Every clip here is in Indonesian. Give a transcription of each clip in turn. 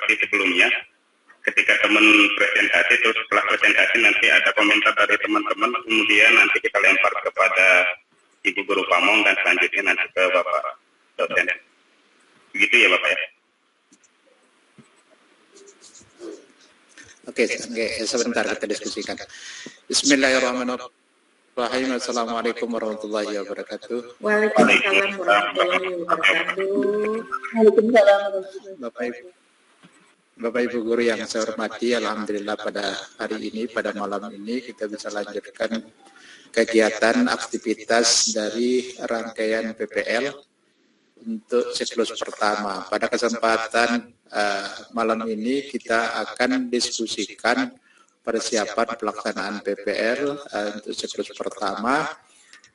seperti sebelumnya. Ketika teman presentasi, terus setelah presentasi nanti ada komentar dari teman-teman, kemudian nanti kita lempar kepada Ibu Guru Pamong dan selanjutnya nanti ke Bapak dosen. Begitu ya Bapak ya? Oke, sebentar kita diskusikan. Bismillahirrahmanirrahim. Assalamualaikum warahmatullahi wabarakatuh. Waalaikumsalam warahmatullahi wabarakatuh. Waalaikumsalam. Bapak Ibu Guru yang saya hormati, alhamdulillah pada hari ini, pada malam ini kita bisa lanjutkan kegiatan aktivitas dari rangkaian PPL untuk siklus pertama. Pada kesempatan malam ini kita akan diskusikan persiapan pelaksanaan PPL untuk siklus pertama,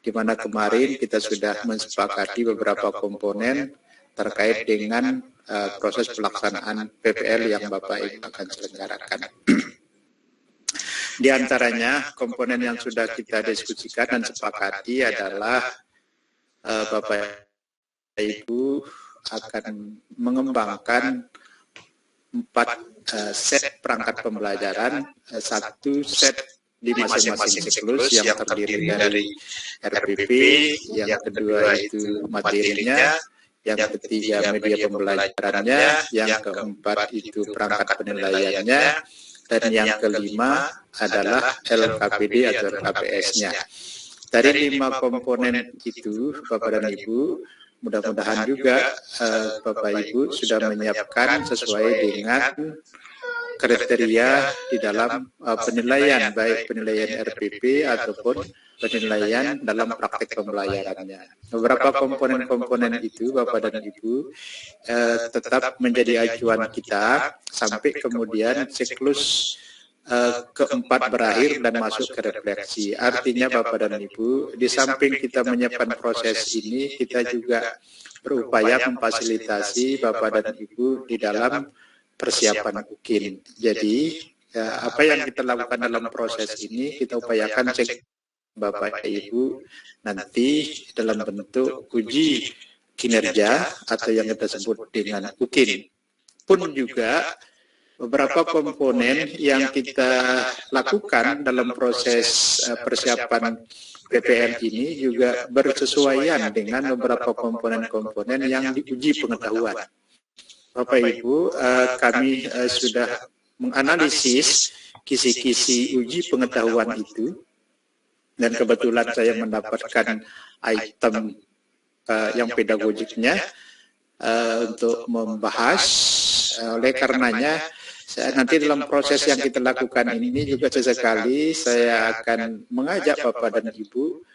di mana kemarin kita sudah mensepakati beberapa komponen terkait dengan proses pelaksanaan PPL yang Bapak Ibu akan selenggarakan. Di antaranya komponen yang sudah kita diskusikan dan sepakati adalah Bapak Ibu akan mengembangkan 4 set perangkat pembelajaran, 1 set di masing-masing siklus yang terdiri dari RPP, yang kedua itu materinya, yang ketiga media pembelajarannya, yang keempat itu perangkat penilaiannya, dan yang kelima adalah LKPD atau LKPS-nya. Dari 5 komponen itu, Bapak dan Ibu, mudah-mudahan juga Bapak Ibu sudah menyiapkan sesuai dengan kriteria di dalam penilaian, baik penilaian RPP ataupun penilaian dalam praktik pembelajarannya. Beberapa komponen-komponen itu, Bapak dan Ibu, tetap menjadi acuan kita sampai kemudian siklus keempat berakhir dan masuk ke refleksi. Artinya Bapak dan Ibu, di samping kita menyiapkan proses ini, kita juga berupaya memfasilitasi Bapak dan Ibu di dalam persiapan UKIN. Jadi, apa yang kita lakukan dalam proses ini, kita upayakan cek Bapak Ibu nanti dalam bentuk uji kinerja atau yang kita sebut dengan UKIN. Pun juga beberapa komponen yang kita lakukan dalam proses persiapan PPL ini juga bersesuaian dengan beberapa komponen-komponen yang diuji pengetahuan. Bapak Ibu, kami sudah menganalisis kisi-kisi uji pengetahuan itu, dan kebetulan saya mendapatkan item yang pedagogiknya untuk membahas. Oleh karenanya, nanti dalam proses yang kita lakukan ini juga sesekali saya akan mengajak Bapak dan Ibu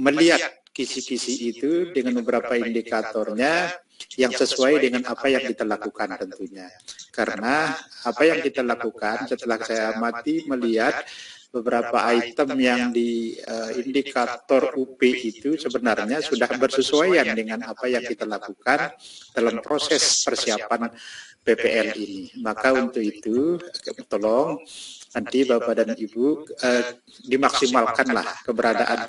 melihat kisi-kisi itu dengan beberapa indikatornya yang sesuai dengan apa yang kita lakukan tentunya. Karena apa yang kita lakukan setelah saya amati melihat beberapa item yang di indikator UP itu sebenarnya sudah bersesuaian dengan apa yang kita lakukan dalam proses persiapan PPL ini. Maka untuk itu, tolong nanti Bapak dan Ibu dimaksimalkanlah keberadaan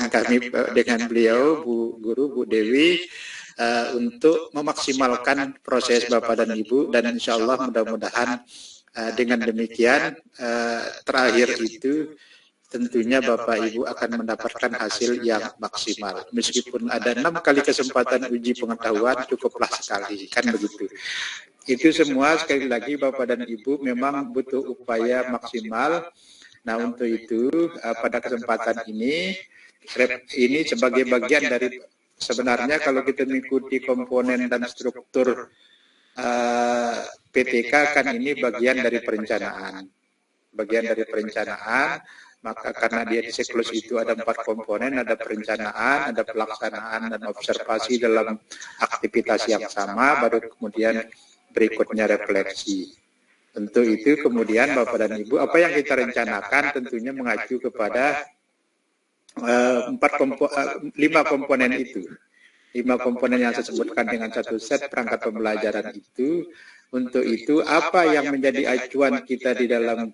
kami dengan beliau, Bu Guru, Bu Dewi, untuk memaksimalkan proses Bapak dan Ibu, dan insya Allah mudah-mudahan dengan demikian terakhir itu tentunya Bapak Ibu akan mendapatkan hasil yang maksimal. Meskipun ada 6 kali kesempatan uji pengetahuan cukuplah sekali, kan begitu. Itu semua sekali lagi Bapak dan Ibu memang butuh upaya maksimal. Nah untuk itu pada kesempatan ini sebagai bagian dari sebenarnya kalau kita mengikuti komponen dan struktur PTK kan ini bagian dari perencanaan. Maka karena dia di siklus itu ada 4 komponen, ada perencanaan, ada pelaksanaan, dan observasi dalam aktivitas yang sama, baru kemudian berikutnya refleksi. Tentu itu kemudian Bapak dan Ibu, apa yang kita rencanakan tentunya mengacu kepada 5 komponen itu. 5 komponen yang saya sebutkan dengan 1 set perangkat pembelajaran itu. Untuk itu, apa yang menjadi acuan kita di dalam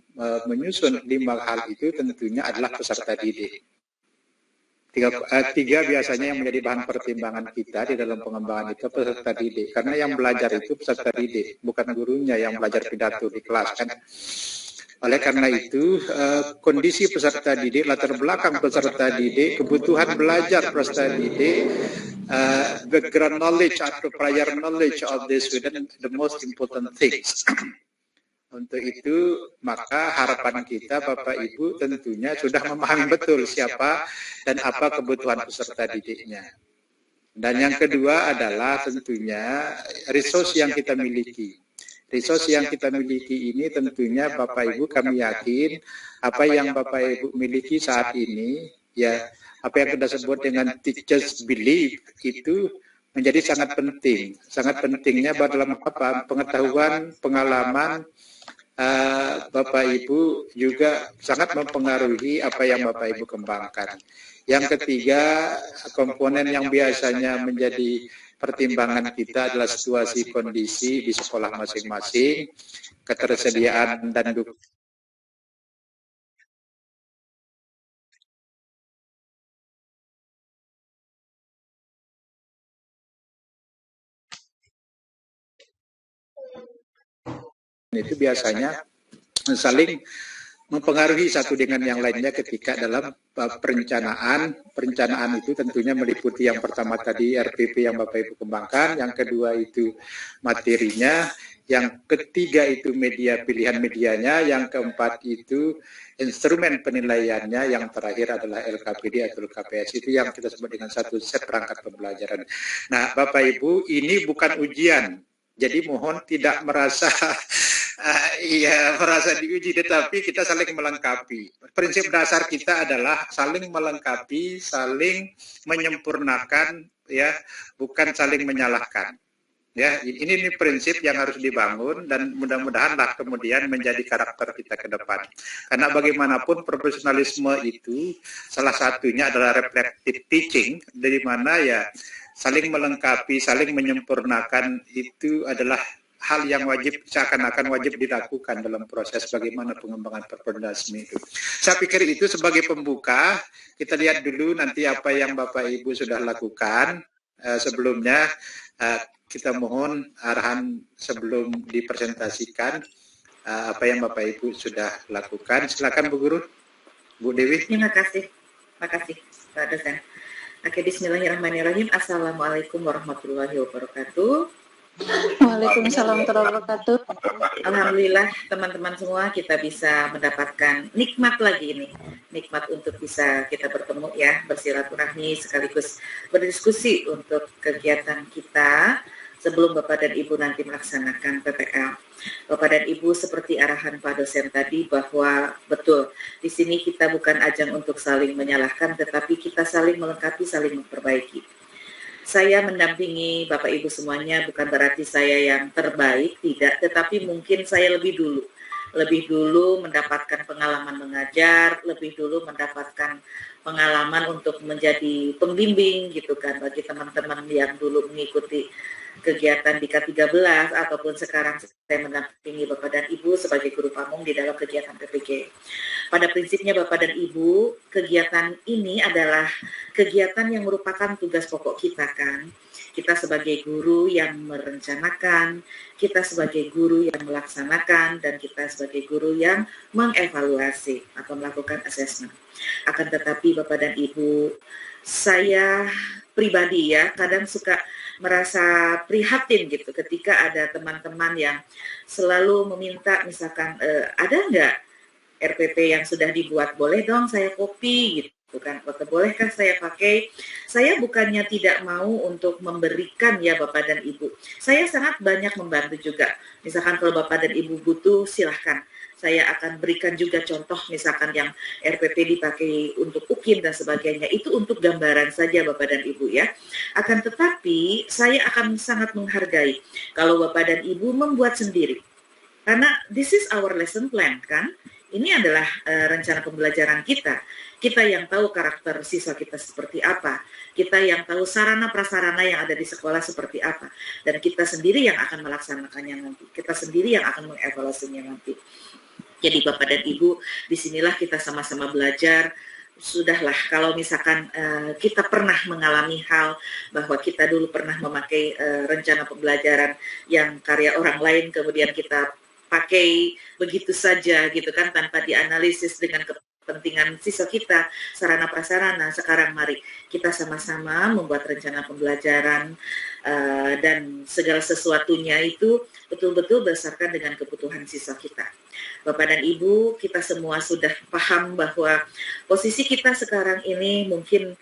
menyusun 5 hal itu tentunya adalah peserta didik. Tiga biasanya yang menjadi bahan pertimbangan kita di dalam pengembangan itu peserta didik. Karena yang belajar itu peserta didik, bukan gurunya yang belajar pidato di kelas kan. Oleh karena itu, kondisi peserta didik, latar belakang peserta didik, kebutuhan belajar peserta didik, background knowledge atau prior knowledge of the student, the most important things. Untuk itu, maka harapan kita Bapak Ibu tentunya sudah memahami betul siapa dan apa kebutuhan peserta didiknya. Dan yang kedua adalah tentunya resource yang kita miliki. Resource yang kita miliki ini tentunya Bapak Ibu kami yakin apa yang Bapak Ibu miliki saat ini, ya apa yang kita sebut dengan teachers belief itu menjadi sangat penting. Sangat pentingnya dalam apa? Pengetahuan, pengalaman, Bapak Ibu juga sangat mempengaruhi apa yang Bapak Ibu kembangkan. Yang ketiga, komponen yang biasanya menjadi pertimbangan kita adalah situasi kondisi di sekolah masing-masing, ketersediaan dan dukungan. Itu biasanya saling mempengaruhi satu dengan yang lainnya ketika dalam perencanaan itu tentunya meliputi yang pertama tadi RPP yang Bapak Ibu kembangkan, yang kedua itu materinya, yang ketiga itu media pilihan medianya, yang keempat itu instrumen penilaiannya, yang terakhir adalah LKPD atau LKPS, itu yang kita sebut dengan satu set perangkat pembelajaran. Nah Bapak Ibu, ini bukan ujian, jadi mohon tidak merasa merasa diuji, tetapi kita saling melengkapi. Prinsip dasar kita adalah saling melengkapi, saling menyempurnakan, ya, bukan saling menyalahkan. Ya, ini prinsip yang harus dibangun dan mudah-mudahanlah kemudian menjadi karakter kita ke depan. Karena bagaimanapun profesionalisme itu salah satunya adalah reflective teaching, dari mana ya saling melengkapi, saling menyempurnakan itu adalah hal yang wajib, seakan-akan wajib dilakukan dalam proses bagaimana pengembangan profesionalisme itu. Saya pikir itu sebagai pembuka, kita lihat dulu nanti apa yang Bapak Ibu sudah lakukan. Sebelumnya kita mohon arahan sebelum dipresentasikan apa yang Bapak Ibu sudah lakukan. Silakan Bu Guru, Bu Dewi. Terima kasih Pak Dosen. Oke, bismillahirrahmanirrahim. Assalamualaikum warahmatullahi wabarakatuh. Waalaikumsalam warahmatullahi wabarakatuh. Alhamdulillah teman-teman semua kita bisa mendapatkan nikmat lagi ini. Nikmat untuk bisa kita bertemu ya, bersilaturahmi sekaligus berdiskusi untuk kegiatan kita sebelum Bapak dan Ibu nanti melaksanakan PPL. Bapak dan Ibu seperti arahan Pak Dosen tadi bahwa betul di sini kita bukan ajang untuk saling menyalahkan, tetapi kita saling melengkapi, saling memperbaiki. Saya mendampingi Bapak Ibu semuanya bukan berarti saya yang terbaik, tidak, tetapi mungkin saya lebih dulu mendapatkan pengalaman mengajar, lebih dulu mendapatkan pengalaman untuk menjadi pembimbing gitu kan bagi teman-teman yang dulu mengikuti kegiatan di K13 ataupun sekarang saya mendampingi Bapak dan Ibu sebagai guru pamong di dalam kegiatan PPG. Pada prinsipnya Bapak dan Ibu, kegiatan ini adalah kegiatan yang merupakan tugas pokok kita kan. Kita sebagai guru yang merencanakan, kita sebagai guru yang melaksanakan, dan kita sebagai guru yang mengevaluasi atau melakukan assessment. Akan tetapi Bapak dan Ibu, saya pribadi ya kadang suka merasa prihatin gitu ketika ada teman-teman yang selalu meminta misalkan ada nggak RPP yang sudah dibuat, boleh dong saya copy gitu kan, atau bolehkah saya pakai. Saya bukannya tidak mau untuk memberikan ya Bapak dan Ibu, saya sangat banyak membantu juga. Misalkan kalau Bapak dan Ibu butuh silahkan, saya akan berikan juga contoh misalkan yang RPP dipakai untuk UKIN dan sebagainya, itu untuk gambaran saja Bapak dan Ibu ya. Akan tetapi saya akan sangat menghargai kalau Bapak dan Ibu membuat sendiri, karena this is our lesson plan kan. Ini adalah rencana pembelajaran kita. Kita yang tahu karakter siswa kita seperti apa. Kita yang tahu sarana prasarana yang ada di sekolah seperti apa. Dan kita sendiri yang akan melaksanakannya nanti. Kita sendiri yang akan mengevaluasinya nanti. Jadi Bapak dan Ibu, disinilah kita sama-sama belajar sudahlah kalau misalkan kita pernah mengalami hal bahwa kita dulu pernah memakai rencana pembelajaran yang karya orang lain kemudian kita pakai begitu saja gitu kan tanpa dianalisis dengan kepentingan siswa kita, sarana prasarana. Sekarang mari kita sama-sama membuat rencana pembelajaran dan segala sesuatunya itu betul-betul berdasarkan dengan kebutuhan siswa kita. Bapak dan Ibu, kita semua sudah paham bahwa posisi kita sekarang ini mungkin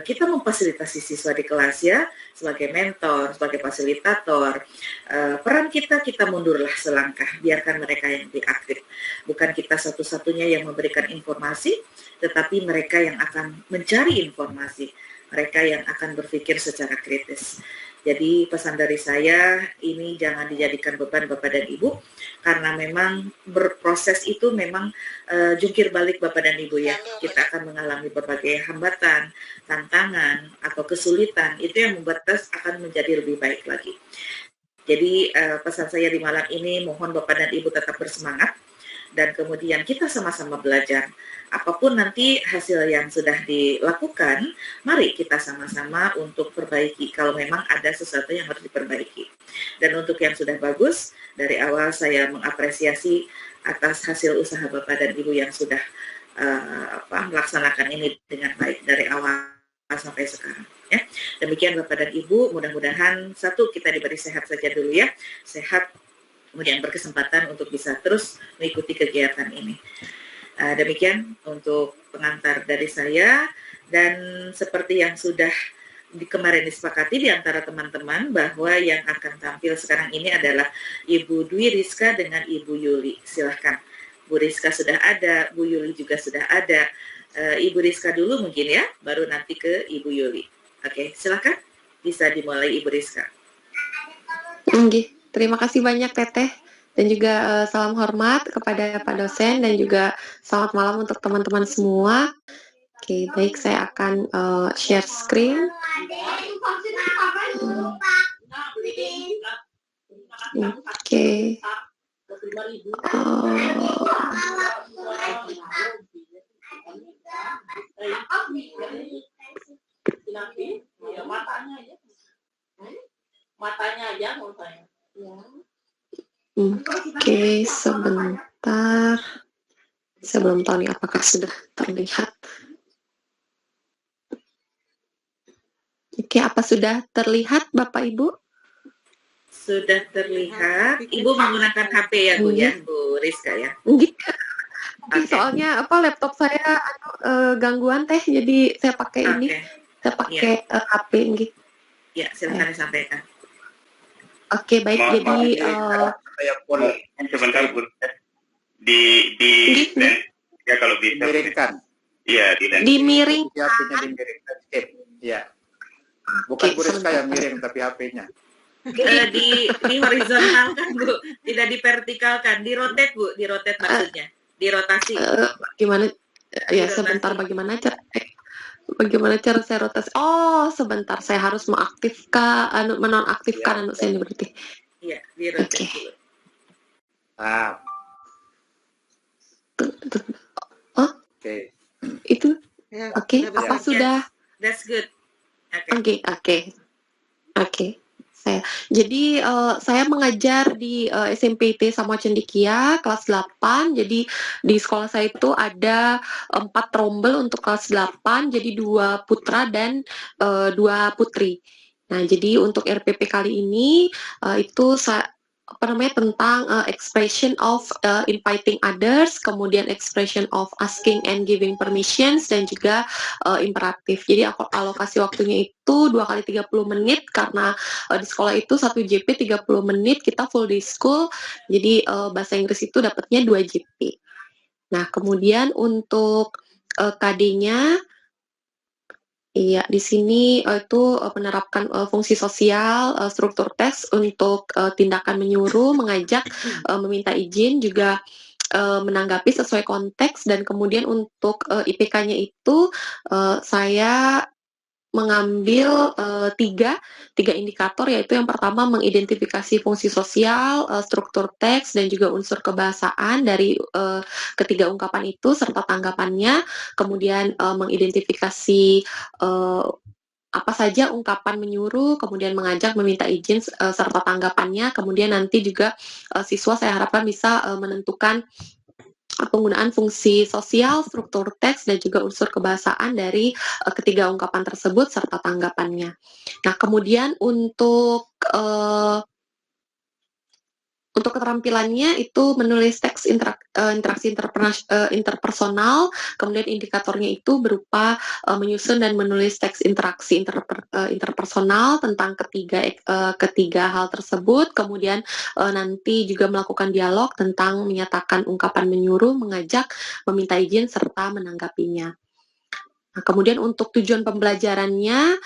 kita memfasilitasi siswa di kelas ya, sebagai mentor, sebagai fasilitator. Peran kita mundurlah selangkah, biarkan mereka yang lebih aktif. Bukan kita satu-satunya yang memberikan informasi, tetapi mereka yang akan mencari informasi, mereka yang akan berpikir secara kritis. Jadi pesan dari saya, ini jangan dijadikan beban Bapak dan Ibu, karena memang berproses itu memang jungkir balik Bapak dan Ibu ya. Kita akan mengalami berbagai hambatan, tantangan, atau kesulitan, itu yang membuat tes akan menjadi lebih baik lagi. Jadi pesan saya di malam ini, mohon Bapak dan Ibu tetap bersemangat, dan kemudian kita sama-sama belajar. Apapun nanti hasil yang sudah dilakukan, mari kita sama-sama untuk perbaiki kalau memang ada sesuatu yang harus diperbaiki. Dan untuk yang sudah bagus, dari awal saya mengapresiasi atas hasil usaha Bapak dan Ibu yang sudah melaksanakan ini dengan baik dari awal sampai sekarang. Ya. Demikian Bapak dan Ibu, mudah-mudahan satu kita diberi sehat saja dulu ya, sehat kemudian berkesempatan untuk bisa terus mengikuti kegiatan ini. Demikian untuk pengantar dari saya, dan seperti yang sudah kemarin disepakati di antara teman-teman bahwa yang akan tampil sekarang ini adalah Ibu Dwi Rizka dengan Ibu Yuli. Silahkan, Bu Rizka sudah ada, Bu Yuli juga sudah ada. Ibu Rizka dulu mungkin ya, baru nanti ke Ibu Yuli. Oke, silahkan bisa dimulai Ibu Rizka. Terima kasih banyak Teteh, dan juga salam hormat kepada Pak dosen, dan juga selamat malam untuk teman-teman semua. Oke, baik, saya akan share screen. Oke. Matanya aja mau saya. Oke, sebentar. Saya belum tahu nih apakah sudah terlihat. Oke, apa sudah terlihat Bapak Ibu? Sudah terlihat. Ibu menggunakan HP ya Bu ya, Bu Rizka ya? Okay. Soalnya laptop saya gangguan Teh, jadi saya pakai ini. Saya pakai HP gitu. Ya, silakan disampaikan. Oke, baik. Jadi saya sebentar Bu. Ya kalau bisa Dimiringkan. Iya, dimiring. HP-nya dimiringkan. Iya. Bukan Bu Rizka yang miring, tapi HP-nya. Di horizontal kan Bu, tidak divertikalkan, di rotate Bu, di rotate maksudnya, di rotasi. Gimana? Ya sebentar, bagaimana cara saya rotasi? Oh, sebentar, saya harus mengaktifkan, menonaktifkan saya ini berarti. Iya, di rotate dulu. Oke. Itu. Oke, apa sudah? That's good. Oke. Jadi saya mengajar di SMP IT Samuel Cendekia kelas 8. Jadi di sekolah saya itu ada 4 rombel untuk kelas 8, jadi 2 putra dan 2 putri. Nah, jadi untuk RPP kali ini itu tentang expression of inviting others, kemudian expression of asking and giving permissions, dan juga imperatif. Jadi alokasi waktunya itu 2 kali 30 menit, karena di sekolah itu 1 JP 30 menit, kita full day school, jadi bahasa Inggris itu dapatnya 2 JP. Nah, kemudian untuk KD-nya, iya, di sini itu menerapkan fungsi sosial, struktur tes untuk tindakan menyuruh, mengajak, meminta izin, juga menanggapi sesuai konteks, dan kemudian untuk IPK-nya itu saya mengambil tiga indikator, yaitu yang pertama mengidentifikasi fungsi sosial, struktur teks, dan juga unsur kebahasaan dari ketiga ungkapan itu serta tanggapannya. Kemudian mengidentifikasi apa saja ungkapan menyuruh, kemudian mengajak, meminta izin, serta tanggapannya. Kemudian nanti juga siswa saya harapkan bisa menentukan penggunaan fungsi sosial, struktur teks, dan juga unsur kebahasaan dari ketiga ungkapan tersebut serta tanggapannya. Nah, kemudian untuk keterampilannya itu menulis teks interaksi interpersonal, kemudian indikatornya itu berupa menyusun dan menulis teks interaksi interpersonal tentang ketiga hal tersebut, kemudian nanti juga melakukan dialog tentang menyatakan ungkapan menyuruh, mengajak, meminta izin, serta menanggapinya. Nah, kemudian untuk tujuan pembelajarannya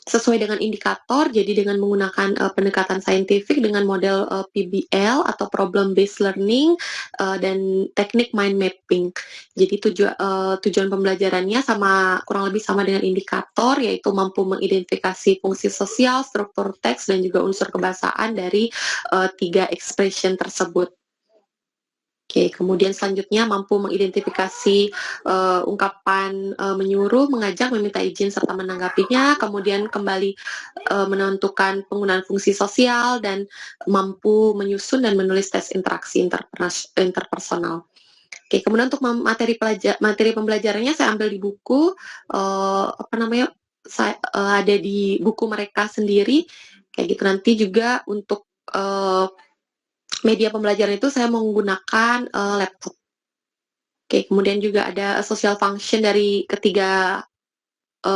sesuai dengan indikator, jadi dengan menggunakan pendekatan saintifik dengan model PBL atau Problem Based Learning dan teknik mind mapping. Jadi tujuan pembelajarannya kurang lebih sama dengan indikator, yaitu mampu mengidentifikasi fungsi sosial, struktur teks, dan juga unsur kebahasaan dari tiga expression tersebut. Oke, kemudian selanjutnya mampu mengidentifikasi ungkapan menyuruh, mengajak, meminta izin, serta menanggapinya. Kemudian kembali menentukan penggunaan fungsi sosial dan mampu menyusun dan menulis tes interaksi interpersonal. Oke, kemudian untuk materi pembelajarannya saya ambil di buku, ada di buku mereka sendiri, kayak gitu. Nanti juga untuk media pembelajaran itu saya menggunakan laptop. Oke, kemudian juga ada social function dari ketiga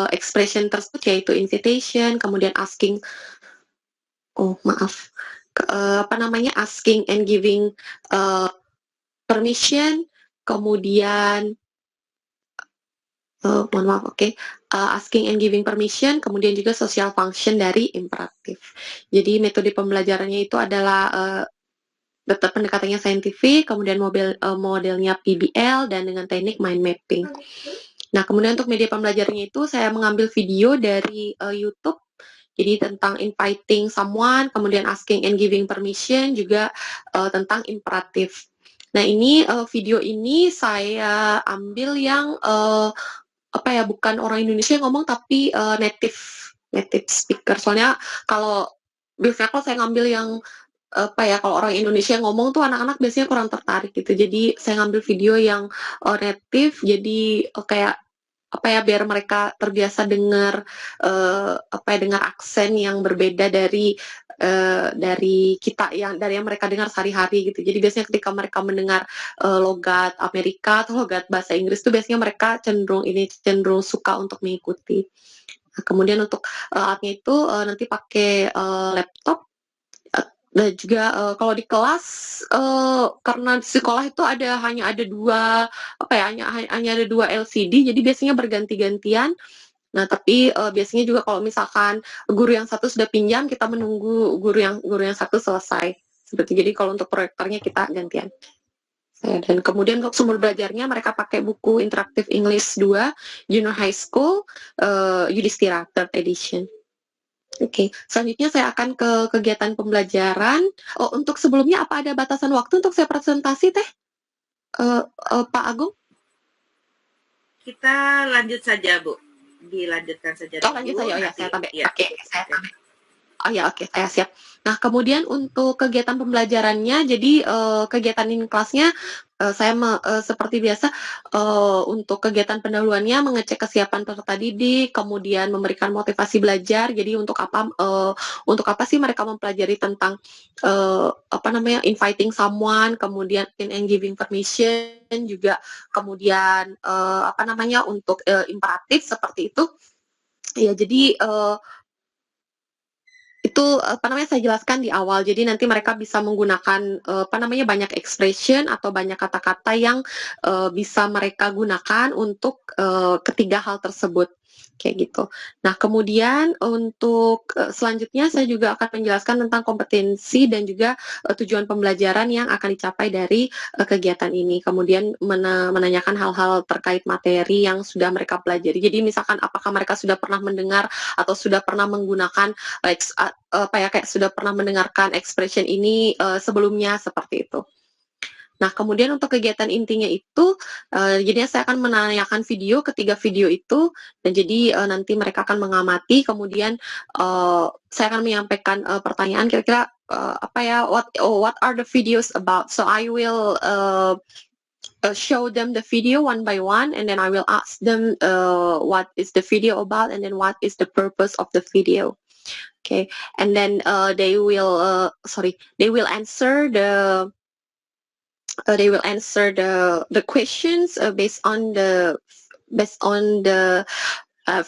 expression tersebut, yaitu invitation, kemudian asking, asking and giving permission, kemudian asking and giving permission, kemudian juga social function dari imperatif. Jadi metode pembelajarannya itu adalah tetap pendekatannya saintifik, kemudian modelnya PBL, dan dengan teknik mind mapping. Nah, kemudian untuk media pembelajarannya itu saya mengambil video dari YouTube, jadi tentang inviting someone, kemudian asking and giving permission, juga tentang imperatif. Nah, ini video ini saya ambil yang bukan orang Indonesia yang ngomong, tapi native speaker. Soalnya biasanya kalau saya ngambil yang kalau orang Indonesia yang ngomong tuh anak-anak biasanya kurang tertarik gitu. Jadi saya ngambil video yang native, jadi biar mereka terbiasa dengar dengar aksen yang berbeda dari kita dari yang mereka dengar sehari-hari gitu. Jadi biasanya ketika mereka mendengar logat Amerika atau logat bahasa Inggris tuh biasanya mereka cenderung suka untuk mengikuti. Nah, kemudian untuk alatnya itu nanti pakai laptop. Dan juga kalau di kelas karena di sekolah itu hanya ada dua LCD, jadi biasanya berganti-gantian. Nah, tapi biasanya juga kalau misalkan guru yang satu sudah pinjam, kita menunggu guru yang satu selesai. Seperti jadi kalau untuk proyektornya kita gantian. Dan kemudian untuk sumber belajarnya mereka pakai buku Interactive English 2 Junior High School Yudhistira 3rd edition. Oke, selanjutnya saya akan ke kegiatan pembelajaran. Untuk sebelumnya apa ada batasan waktu untuk saya presentasi, Teh? Pak Agung? Kita lanjut saja, Bu. Dilanjutkan saja. Lanjut saja, saya tambah. Oke, saya tambah. Oke, saya siap. Nah, kemudian untuk kegiatan pembelajarannya, jadi kegiatan in kelasnya seperti biasa untuk kegiatan pendahuluannya mengecek kesiapan peserta didik, kemudian memberikan motivasi belajar. Jadi untuk apa sih mereka mempelajari tentang inviting someone, kemudian and giving permission, juga kemudian untuk imperatif seperti itu. Ya, jadi itu saya jelaskan di awal. Jadi nanti mereka bisa menggunakan banyak expression atau banyak kata-kata yang bisa mereka gunakan untuk ketiga hal tersebut. kayak gitu. Nah, kemudian untuk selanjutnya saya juga akan menjelaskan tentang kompetensi dan juga tujuan pembelajaran yang akan dicapai dari kegiatan ini. Kemudian menanyakan hal-hal terkait materi yang sudah mereka pelajari. Jadi misalkan apakah mereka sudah pernah mendengar atau sudah pernah menggunakan kayak sudah pernah mendengarkan expression ini sebelumnya, seperti itu. Nah, kemudian untuk kegiatan intinya itu, jadinya saya akan menanyakan video, ketiga video itu, dan jadi nanti mereka akan mengamati, kemudian saya akan menyampaikan pertanyaan kira-kira what are the videos about? So I will show them the video one by one, and then I will ask them what is the video about, and then what is the purpose of the video. Okay, and then they will answer the questions based on the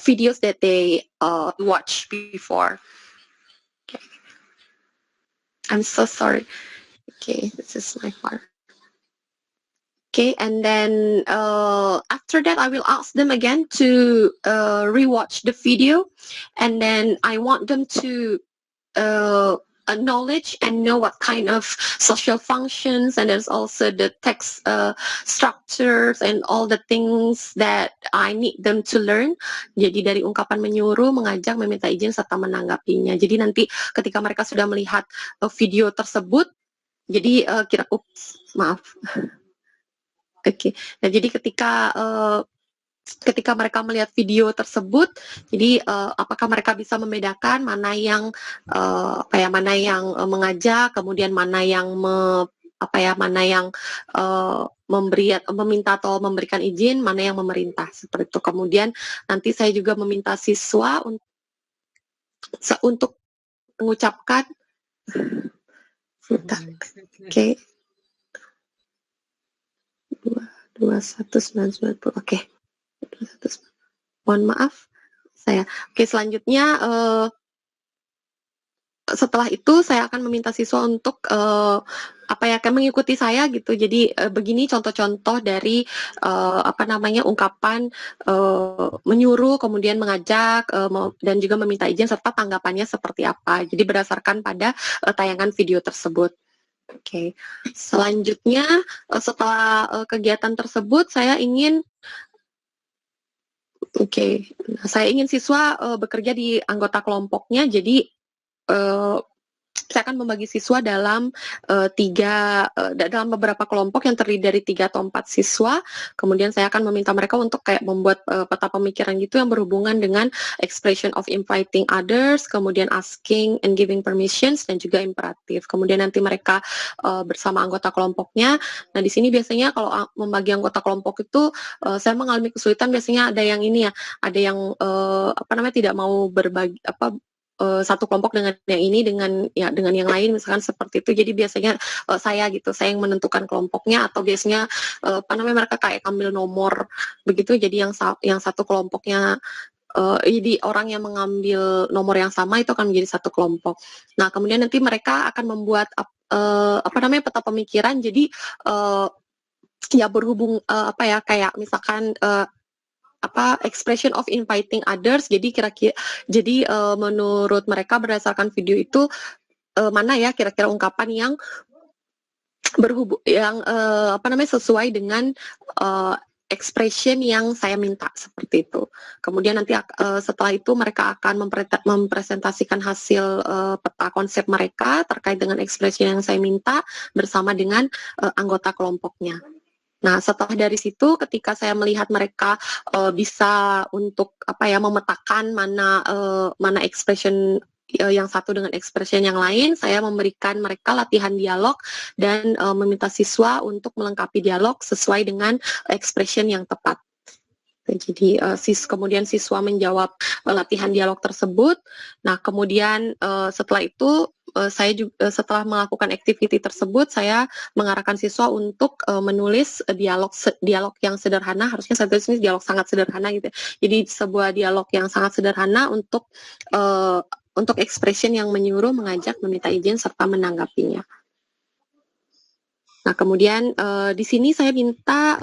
videos that they watched before. Okay. I'm so sorry. Okay, this is my part. Okay, and then after that, I will ask them again to rewatch the video, and then I want them to knowledge and know what kind of social functions, and there's also the text structures and all the things that I need them to learn. Jadi dari ungkapan menyuruh, mengajak, meminta izin, serta menanggapinya. Jadi nanti ketika mereka sudah melihat video tersebut, jadi Oke. Nah, jadi ketika mereka melihat video tersebut, jadi apakah mereka bisa membedakan mana yang mengajak, kemudian mana yang meminta atau memberikan izin, mana yang memerintah, seperti itu. Kemudian nanti saya juga meminta siswa untuk mengucapkan, oke. 21990, oke. Mohon maaf saya. Oke, selanjutnya setelah itu saya akan meminta siswa untuk mengikuti saya gitu. Jadi begini contoh-contoh dari ungkapan menyuruh, kemudian mengajak dan juga meminta izin, serta tanggapannya seperti apa. Jadi berdasarkan pada tayangan video tersebut. Oke. Selanjutnya setelah kegiatan tersebut saya ingin siswa bekerja di anggota kelompoknya. Jadi saya akan membagi siswa dalam dalam beberapa kelompok yang terdiri dari 3 atau 4 siswa. Kemudian saya akan meminta mereka untuk kayak membuat peta pemikiran gitu yang berhubungan dengan expression of inviting others, kemudian asking and giving permissions, dan juga imperatif. Kemudian nanti mereka bersama anggota kelompoknya. Nah, di sini biasanya kalau membagi anggota kelompok itu saya mengalami kesulitan. Biasanya ada yang ada yang tidak mau berbagi satu kelompok dengan yang ini dengan yang lain, misalkan seperti itu. Jadi biasanya saya yang menentukan kelompoknya, atau biasanya mereka kayak ambil nomor begitu. Jadi yang satu kelompoknya jadi orang yang mengambil nomor yang sama itu akan menjadi satu kelompok. Nah, kemudian nanti mereka akan membuat peta pemikiran. Jadi berhubung kayak misalkan expression of inviting others. Jadi menurut mereka berdasarkan video itu mana ya kira-kira ungkapan yang sesuai dengan expression yang saya minta, seperti itu. Kemudian nanti setelah itu mereka akan mempresentasikan hasil peta konsep mereka terkait dengan expression yang saya minta bersama dengan anggota kelompoknya. Nah, setelah dari situ, ketika saya melihat mereka bisa untuk memetakan mana expression yang satu dengan expression yang lain, saya memberikan mereka latihan dialog dan meminta siswa untuk melengkapi dialog sesuai dengan expression yang tepat. Jadi kemudian siswa menjawab latihan dialog tersebut. Nah, kemudian setelah itu saya juga setelah melakukan activity tersebut, saya mengarahkan siswa untuk menulis dialog yang sederhana. Harusnya saya tulis ini dialog sangat sederhana gitu. Jadi sebuah dialog yang sangat sederhana untuk expression yang menyuruh, mengajak, meminta izin, serta menanggapinya. Nah, kemudian di sini saya minta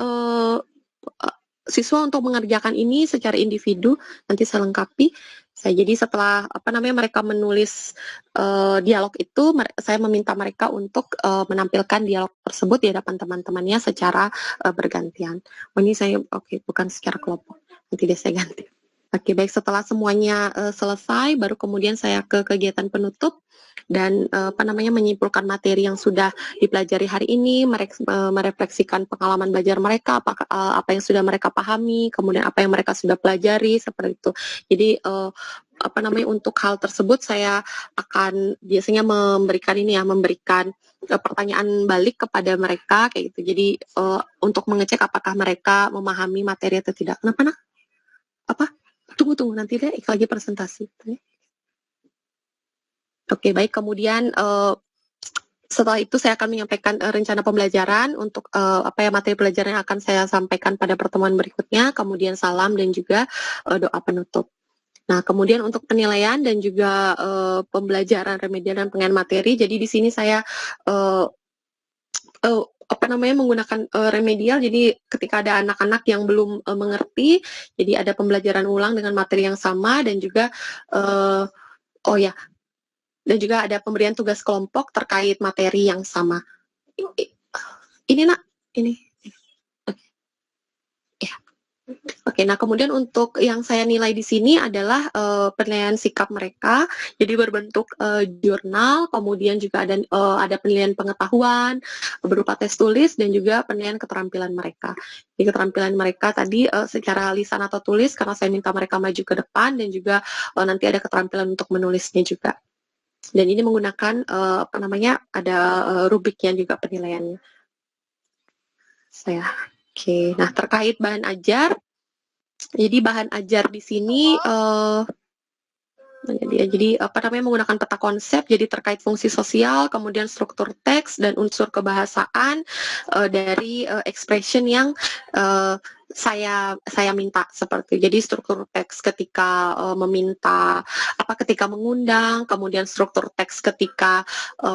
siswa untuk mengerjakan ini secara individu, nanti saya lengkapi. Jadi setelah mereka menulis dialog itu, saya meminta mereka untuk menampilkan dialog tersebut di hadapan teman-temannya secara bergantian. Ini saya bukan secara kelompok, nanti deh saya ganti. Baik, setelah semuanya selesai, baru kemudian saya ke kegiatan penutup dan menyimpulkan materi yang sudah dipelajari hari ini, merefleksikan pengalaman belajar mereka, apa yang sudah mereka pahami, kemudian apa yang mereka sudah pelajari, seperti itu. Jadi untuk hal tersebut saya akan biasanya memberikan pertanyaan balik kepada mereka kayak gitu. Jadi untuk mengecek apakah mereka memahami materi atau tidak. Kenapa, Nak? Apa? Tunggu, nanti deh lagi presentasi. Baik, kemudian setelah itu saya akan menyampaikan rencana pembelajaran untuk materi pelajaran yang akan saya sampaikan pada pertemuan berikutnya, kemudian salam dan juga doa penutup. Nah, kemudian untuk penilaian dan juga pembelajaran remedial dan pengen materi, jadi di sini saya menggunakan remedial. Jadi ketika ada anak-anak yang belum mengerti, jadi ada pembelajaran ulang dengan materi yang sama dan juga dan juga ada pemberian tugas kelompok terkait materi yang sama. Ini, Nak, ini. Nah kemudian untuk yang saya nilai di sini adalah penilaian sikap mereka, jadi berbentuk jurnal, kemudian juga ada penilaian pengetahuan berupa tes tulis dan juga penilaian keterampilan mereka. Jadi keterampilan mereka tadi secara lisan atau tulis karena saya minta mereka maju ke depan dan juga nanti ada keterampilan untuk menulisnya juga. Dan ini menggunakan ada rubriknya juga penilaiannya. Nah terkait bahan ajar. Jadi bahan ajar di sini menggunakan peta konsep, jadi terkait fungsi sosial, kemudian struktur teks dan unsur kebahasaan dari expression yang saya minta seperti. Jadi struktur teks ketika meminta ketika mengundang, kemudian struktur teks ketika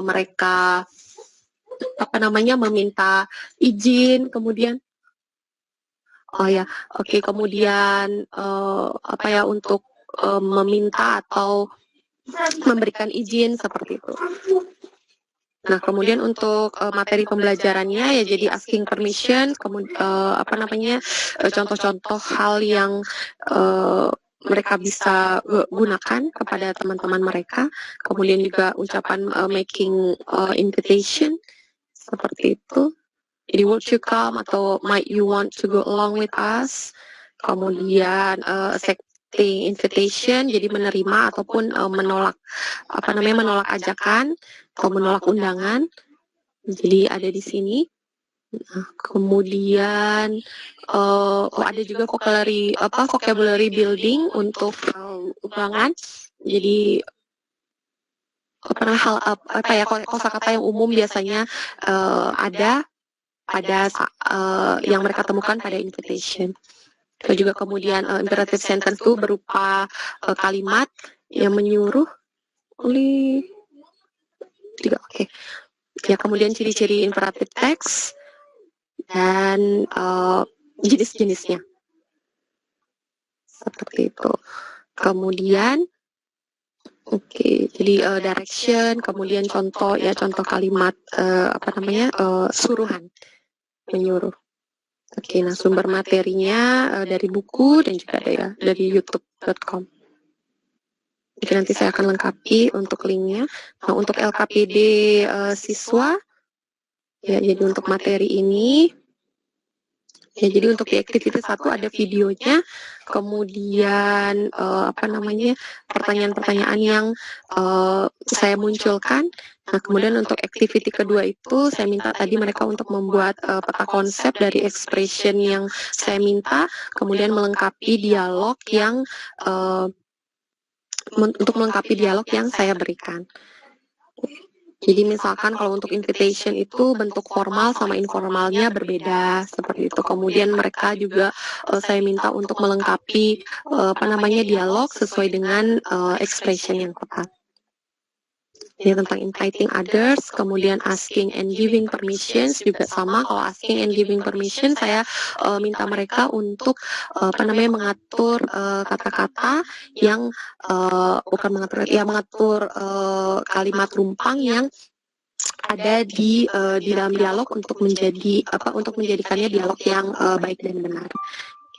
mereka meminta izin, kemudian kemudian untuk meminta atau memberikan izin seperti itu. Nah, kemudian untuk materi pembelajarannya ya jadi asking permission, kemudian contoh-contoh hal yang mereka bisa gunakan kepada teman-teman mereka, kemudian juga ucapan making invitation seperti itu. Jadi would you come atau might you want to go along with us, kemudian accepting invitation, jadi menerima ataupun menolak menolak ajakan atau menolak undangan, jadi ada di sini. Nah, kemudian ada juga vocabulary building untuk ulangan, jadi kosakata yang umum biasanya ada yang mereka temukan pada invitation. Juga kemudian imperative sentence itu berupa kalimat yang menyuruh oleh kemudian ciri-ciri imperative text dan jenis-jenisnya seperti itu. Kemudian jadi direction, kemudian contoh kalimat suruhan, menyuruh. Nah sumber materinya dari buku dan juga ada dari youtube.com. Jadi nanti saya akan lengkapi untuk linknya. Nah untuk LKPD siswa, jadi untuk materi ini, jadi untuk di activity 1 ada videonya, kemudian pertanyaan-pertanyaan yang saya munculkan. Nah, kemudian untuk activity kedua itu saya minta tadi mereka untuk membuat peta konsep dari expression yang saya minta, kemudian melengkapi dialog yang saya berikan. Jadi misalkan kalau untuk invitation itu bentuk formal sama informalnya berbeda seperti itu. Kemudian mereka juga saya minta untuk melengkapi dialog sesuai dengan expression yang tepat. Ini tentang inviting others, kemudian asking and giving permissions juga sama. Kalau asking and giving permission, saya minta mereka untuk mengatur kata-kata yang bukan mengatur, ya mengatur kalimat rumpang yang ada di dalam dialog untuk menjadikannya dialog yang baik dan benar.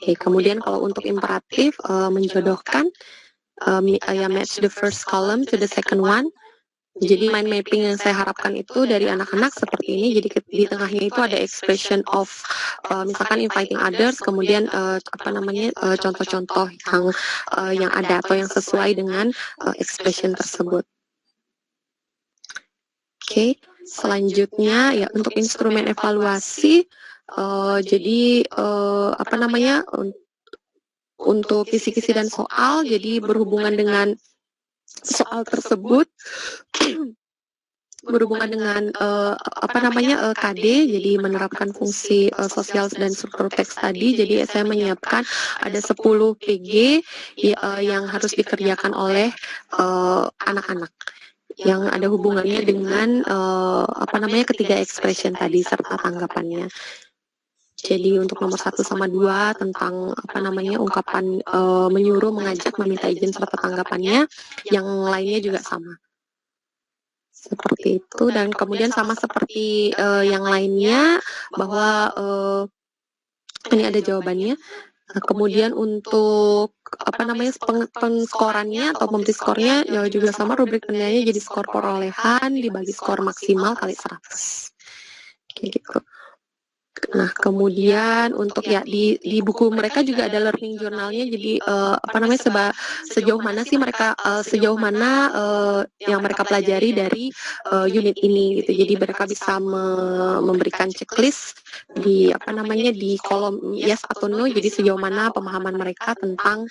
Oke, kemudian kalau untuk imperatif menjodohkan match the first column to the second one. Jadi mind mapping yang saya harapkan itu dari anak-anak seperti ini. Jadi di tengahnya itu ada expression of misalkan inviting others, kemudian contoh-contoh yang ada atau yang sesuai dengan expression tersebut. Oke, selanjutnya ya untuk instrumen evaluasi. Jadi untuk kisi-kisi dan soal, jadi berhubungan dengan soal tersebut berhubungan dengan KD, jadi menerapkan fungsi sosial dan struktur teks tadi. Jadi saya menyiapkan ada 10 PG yang harus dikerjakan oleh anak-anak yang ada hubungannya dengan ketiga expression tadi serta tanggapannya. Jadi untuk nomor 1 sama 2 tentang ungkapan menyuruh, mengajak, meminta izin serta tanggapannya, yang lainnya juga sama. Seperti itu, dan kemudian sama seperti yang lainnya bahwa ini ada jawabannya. Kemudian untuk pengskorannya atau memberi skornya ya juga sama, rubrik penilaiannya jadi skor perolehan dibagi skor maksimal kali 100. Kayak gitu. Nah, kemudian untuk ya di buku mereka juga ada learning journalnya. Jadi sejauh mana sih mereka yang mereka pelajari dari unit ini gitu. Jadi mereka bisa memberikan checklist di di kolom yes atau no. Jadi sejauh mana pemahaman mereka tentang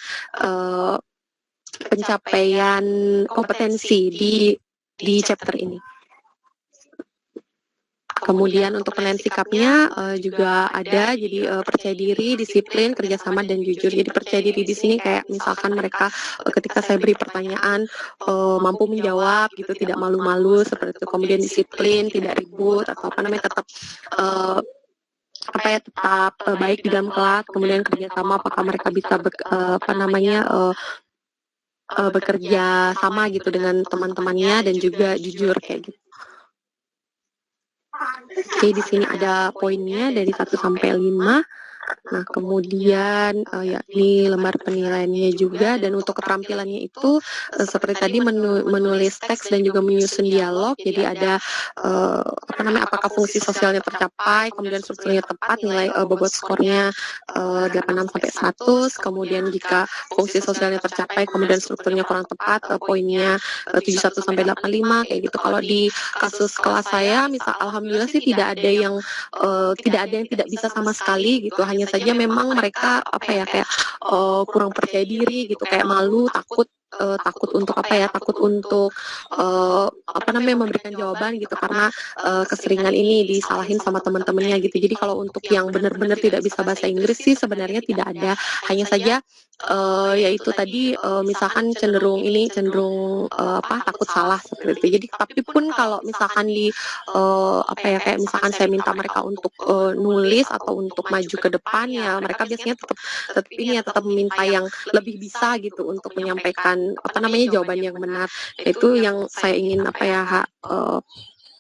pencapaian kompetensi di chapter ini. Kemudian untuk penilaian sikapnya juga ada, jadi percaya diri, disiplin, kerjasama, dan jujur. Jadi percaya diri di sini kayak misalkan mereka ketika saya beri pertanyaan mampu menjawab gitu, tidak malu-malu seperti itu. Kemudian disiplin, tidak ribut atau tetap tetap baik di dalam kelas. Kemudian kerjasama, apakah mereka bisa bekerja sama gitu dengan teman-temannya, dan juga jujur kayak gitu. Oke, di sini ada poinnya dari 1 sampai 5. Nah, kemudian ini lembar penilaiannya juga, dan untuk keterampilannya itu seperti tadi menulis teks dan juga menyusun dialog. Jadi ada apakah fungsi sosialnya tercapai, kemudian strukturnya tepat, nilai bobot skornya 86 sampai 100. Kemudian jika fungsi sosialnya tercapai kemudian strukturnya kurang tepat, poinnya 71 sampai 85 kayak gitu. Kalau di kasus kelas saya, alhamdulillah sih tidak ada yang tidak bisa sama sekali gitu. Hanya saja memang mereka kurang percaya diri gitu, kayak malu, takut untuk memberikan jawaban gitu, karena keseringan ini disalahin sama teman-temannya gitu. Jadi kalau untuk yang benar-benar tidak bisa bahasa Inggris sih sebenarnya tidak ada, hanya saja yaitu tadi misalkan cenderung takut salah seperti itu. Jadi tapi pun kalau misalkan kayak misalkan saya minta mereka untuk nulis atau untuk maju ke depan, ya mereka biasanya tetap meminta yang lebih bisa gitu untuk menyampaikan jawaban yang benar. Itu yang saya ingin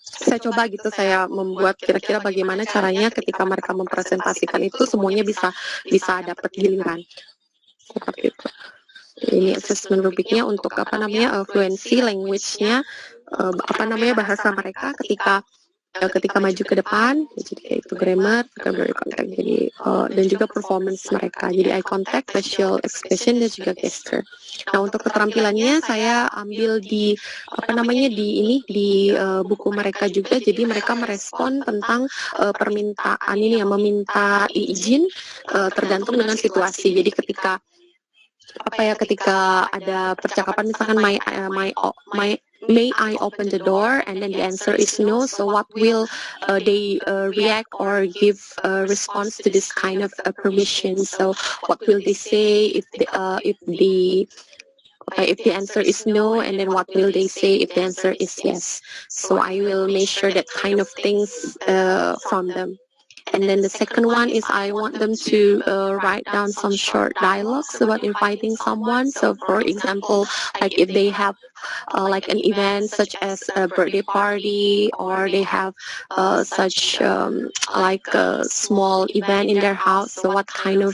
saya coba gitu, saya membuat kira-kira bagaimana caranya ketika mereka mempresentasikan itu semuanya bisa dapat giliran seperti itu. Ini assessment rubriknya untuk fluency language-nya, bahasa mereka ketika maju ke depan. Jadi kayak itu grammar, vocabulary, contact, jadi dan juga performance mereka. Jadi eye contact, facial expression, dan juga gesture. Nah, untuk keterampilannya saya ambil di buku mereka juga. Jadi mereka merespon tentang permintaan ini, yang meminta izin tergantung dengan situasi. Jadi ketika ada percakapan misalkan may I open the door, and then the answer is no, so what will they react or give a response to this kind of permission? So what will they say if the okay, if the answer is no, and then what will they say if the answer is yes? So I will measure that kind of things from them. And then the second one is I want them to write down some short dialogues about inviting someone. So for example, like if they have like an event such as a birthday party, or they have such like a small event in their house, so what kind of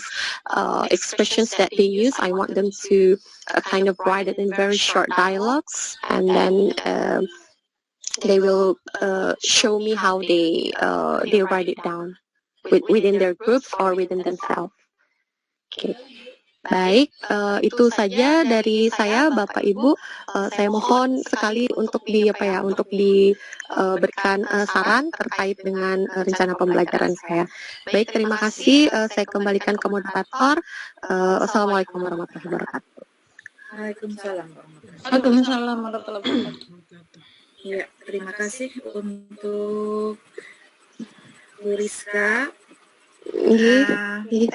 expressions that they use, I want them to kind of write it in very short dialogues, and then they will show me how they write it down within their groups or within themselves. Oke. Baik, itu saja dari saya, Bapak Ibu. Saya mohon sekali untuk diberikan saran terkait dengan rencana pembelajaran saya. Baik, terima kasih. Saya kembalikan ke moderator. Wassalamualaikum warahmatullahi wabarakatuh. Waalaikumsalam warahmatullahi wabarakatuh. Ya, terima kasih untuk Bu Rizka. Jadi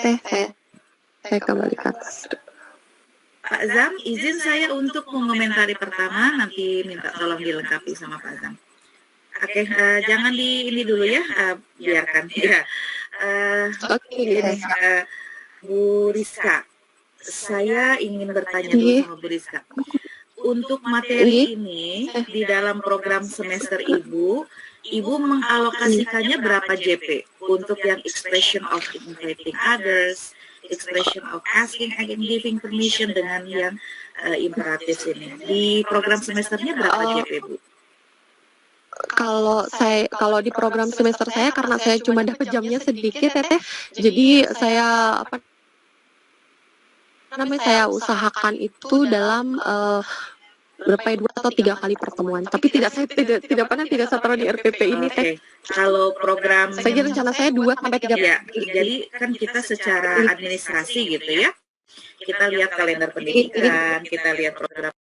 saya kembalikan. Pak Zam, izin saya untuk mengomentari pertama, nanti minta tolong dilengkapi sama Pak Zam. Oke, jangan ini dulu ya, biarkan ya. Bu Rizka, saya ingin bertanya dulu sama Bu Rizka. Untuk materi ini di dalam program semester Ibu mengalokasikannya berapa JP untuk yang expression of inviting others, expression of asking and giving permission dengan yang imperatif ini. Di program semesternya berapa JP, Bu? Kalau di program semester saya, karena saya cuma dapat jamnya sedikit, Teteh, jadi saya saya usahakan itu dalam berapa 2 atau 3 kali pertemuan. Tapi tidak pernah saya taruh di RPP ini, Teh. Kalau program saya rencana saya 2 sampai 3 ya, jadi kan kita secara administrasi gitu ya. Kita lihat kalender pendidikan, kita lihat program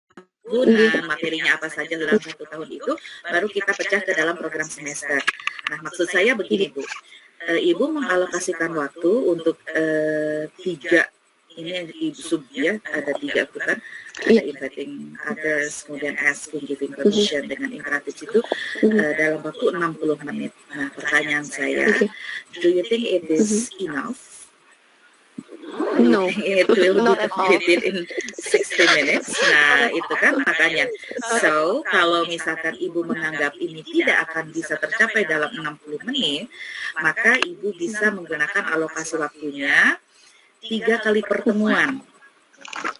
guna, materinya apa saja dalam 1 tahun itu, baru kita pecah ke dalam program semester. Nah, maksud saya begini, Bu. Ibu mengalokasikan waktu untuk 3 ini yang di sub ya, ada 3 bukan, ada inviting others, kemudian asking, giving permission dengan imperatif itu dalam waktu 60 menit. Nah, pertanyaan saya, do you think it is enough? No, it will be completed in 60 minutes. Nah, itu kan makanya. So, kalau misalkan Ibu menganggap ini tidak akan bisa tercapai dalam 60 menit, maka Ibu bisa menggunakan alokasi waktunya 3 kali pertemuan.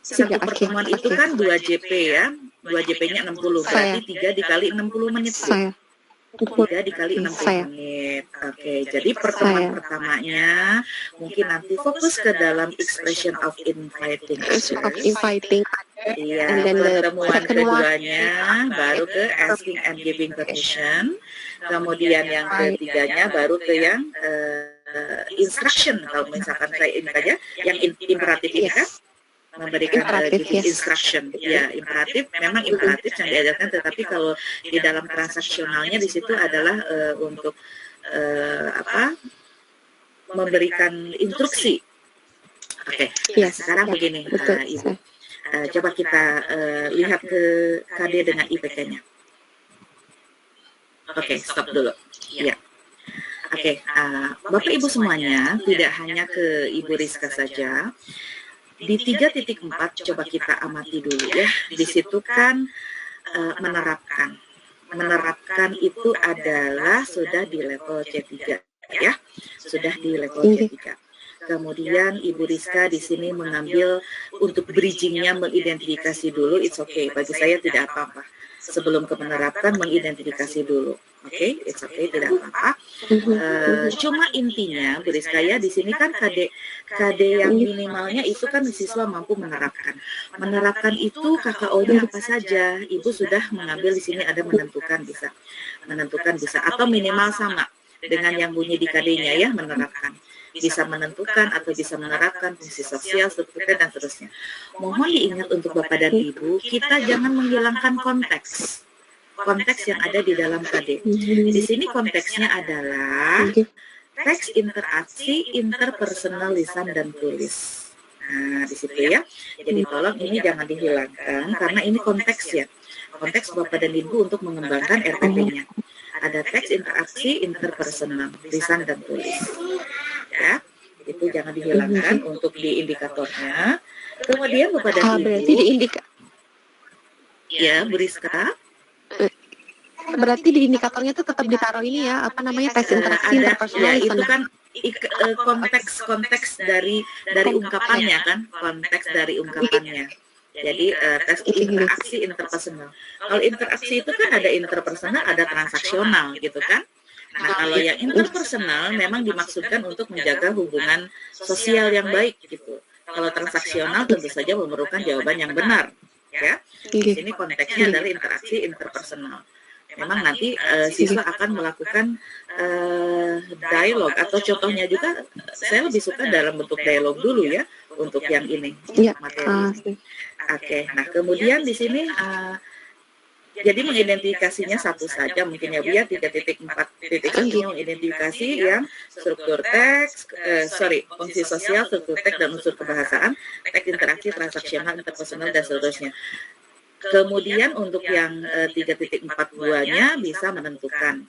Satu pertemuan itu kan 2 JP ya, 2 JP-nya 60, berarti 3 dikali 60 menit. 3 dikali 60 menit. Oke, jadi pertemuan pertamanya mungkin nanti fokus ke dalam expression of inviting others. Iya, pertemuan keduanya baru ke asking and giving permission. Kemudian yang ketiganya baru ke yang instruction. Kalau misalkan saya ini aja, yang imperatif ini kan memberikan instruction. Ya, imperatif memang imperatif yang diajarkan, tetapi kalau di dalam transaksionalnya di situ adalah untuk memberikan instruksi. Oke. Sekarang begini, Ibu. Coba kita lihat ke KD dengan IPK-nya. Oke, stop dulu. Ya. Oke, Bapak Ibu semuanya, tidak hanya ke Ibu Rizka saja. Di 3.4 coba kita amati dulu ya. Di situ kan menerapkan. Menerapkan itu adalah sudah di level C3 ya. Sudah di level C3. Kemudian Ibu Rizka di sini mengambil untuk bridging-nya mengidentifikasi dulu, it's okay. Bagi saya tidak apa-apa. Sebelum ke menerapkan mengidentifikasi dulu. Oke, it's okay, tidak apa-apa. Cuma intinya, Bu Rizka ya, di sini kan KD yang minimalnya itu kan siswa mampu menerapkan. Menerapkan itu KKO-nya apa saja? Ibu sudah mengambil di sini ada menentukan bisa, atau minimal sama dengan yang bunyi di KD-nya ya, menerapkan. Bisa menentukan atau bisa menerapkan fungsi sosial, struktur dan seterusnya. Mohon diingat untuk Bapak dan Ibu, kita jangan menghilangkan konteks yang ada di dalam KD. Di sini konteksnya adalah teks interaksi interpersonal lisan dan tulis. Nah, di situ ya. Jadi tolong ini jangan dihilangkan karena ini konteks ya. Konteks Bapak dan Ibu untuk mengembangkan RPP-nya. Ada teks, interaksi, interpersonal, lisan dan tulis. Ya, itu jangan dihilangkan untuk di indikatornya. Kemudian Bapak dan Ibu. Berarti di Ya, Bu Rizka. Berarti di indikatornya itu tetap ditaruh ini ya, apa namanya, tes interaksi interpersonal. Ya, itu kan konteks dari ungkapannya kan, konteks dari ungkapannya. Jadi tes interaksi interpersonal. Kalau interaksi itu kan ada interpersonal, ada transaksional gitu kan. Nah, kalau yang interpersonal memang dimaksudkan untuk menjaga hubungan sosial yang baik gitu. Kalau transaksional tentu saja memerlukan jawaban yang benar, ya. Di sini konteksnya adalah interaksi interpersonal. Memang nanti siswa akan melakukan dialog atau contohnya juga saya lebih suka dalam bentuk dialog dulu ya untuk yang ini materi. Oke, nah kemudian di sini jadi mengidentifikasinya satu saja mungkin ya Bu ya, 3.4.1 mengidentifikasi yang struktur teks, fungsi sosial, struktur teks dan unsur kebahasaan, teks interaksi, transaksional, interpersonal dan seterusnya. Kemudian untuk yang 3.42-nya bisa menentukan.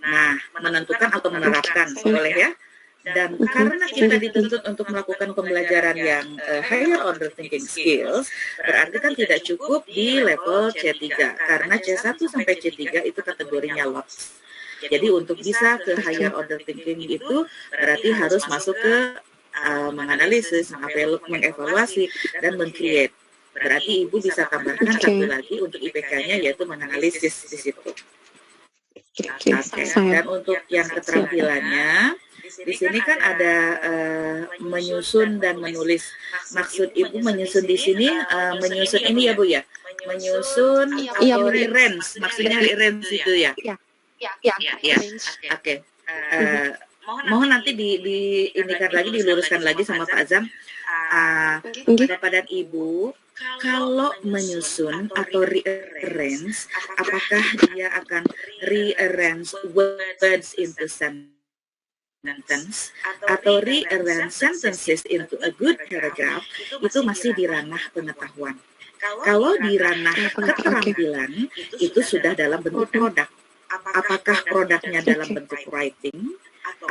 Nah, menentukan atau menerapkan, boleh ya. Dan karena kita dituntut untuk melakukan pembelajaran yang higher order thinking skills, berarti kan tidak cukup di level C3, karena C1 sampai C3 itu kategorinya LOTS. Jadi untuk bisa ke higher order thinking itu berarti harus masuk ke menganalisis, mengevaluasi, dan meng-create. Berarti Ibu bisa tambahkan satu lagi untuk IPK-nya yaitu menganalisis di situ. Dan untuk yang keterampilannya, di sini kan ada menyusun dan menulis. Maksud Ibu menyusun di sini, menyusun ini ya Bu ya? Menyusun atau rearrange, maksudnya rearrange itu ya? Ya. Oke. Mohon nanti diindikan lagi, diluruskan lagi sama Pak Azam. Bapak dan Ibu, kalau menyusun atau rearrange, apakah dia akan rearrange words into sentence atau rearrange sentences into a good paragraph, itu masih di ranah pengetahuan. Kalau di ranah keterampilan, itu sudah dalam bentuk produk. Apakah produknya dalam bentuk writing,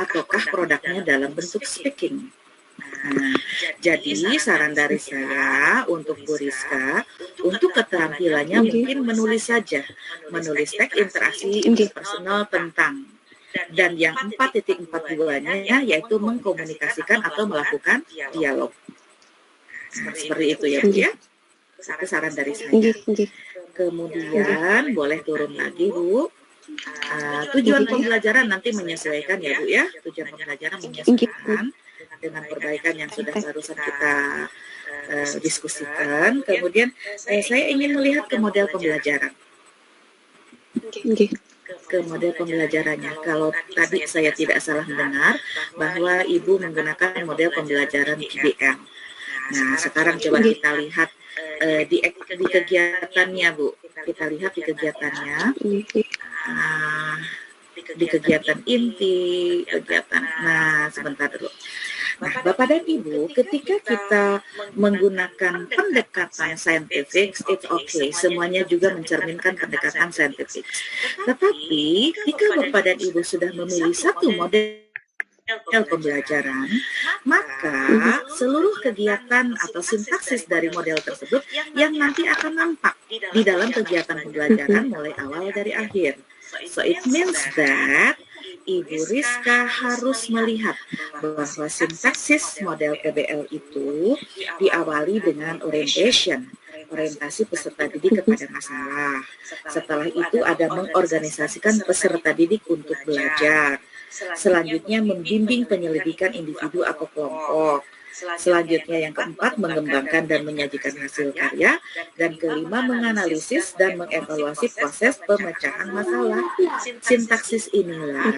ataukah produknya dalam bentuk speaking? Nah, jadi saran dari saya untuk Bu Rizka, untuk keterampilannya mungkin menulis saja, menulis teks interaksi interpersonal tentang, dan yang 4.42-nya yaitu mengkomunikasikan atau melakukan dialog. Nah, seperti itu ya Bu ya, itu saran dari saya. Kemudian boleh turun lagi Bu. Tujuan pembelajaran nanti menyesuaikan ya Bu ya, tujuan pembelajaran menyesuaikan dengan perbaikan yang sudah barusan kita diskusikan. Kemudian saya ingin melihat ke model pembelajaran. Ke model pembelajarannya. Kalau tadi saya tidak salah mendengar bahwa Ibu menggunakan model pembelajaran PBL. Nah, sekarang coba kita lihat di kegiatannya Bu. Kita lihat di kegiatannya. Di kegiatan inti, kegiatan. Nah, sebentar dulu. Nah, Bapak dan Ibu, ketika kita menggunakan pendekatan saintifik, it's okay. Semuanya juga mencerminkan pendekatan saintifik. Tetapi, jika Bapak dan Ibu sudah memilih satu model pembelajaran, maka seluruh kegiatan atau sintaksis dari model tersebut yang nanti akan nampak di dalam kegiatan pembelajaran mulai awal dari akhir. So it means that Ibu Rizka harus melihat bahwa sintaksis model PBL itu diawali dengan orientasi peserta didik kepada masalah. Setelah itu ada mengorganisasikan peserta didik untuk belajar. Selanjutnya membimbing penyelidikan individu atau kelompok. Selanjutnya yang keempat, mengembangkan dan menyajikan hasil karya. Dan kelima, menganalisis dan mengevaluasi proses pemecahan masalah. Sintaksis inilah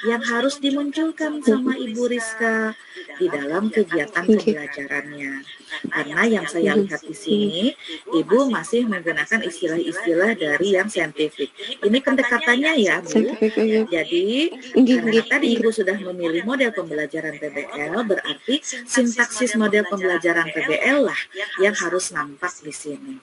yang harus dimunculkan sama Ibu Rizka di dalam kegiatan pembelajarannya. Karena yang saya lihat di sini, Ibu masih menggunakan istilah-istilah dari yang saintifik. Ini pendekatannya ya, Bu. Jadi, karena tadi Ibu sudah memilih model pembelajaran PBL, berarti sintaksis model pembelajaran PBL lah yang harus nampak di sini,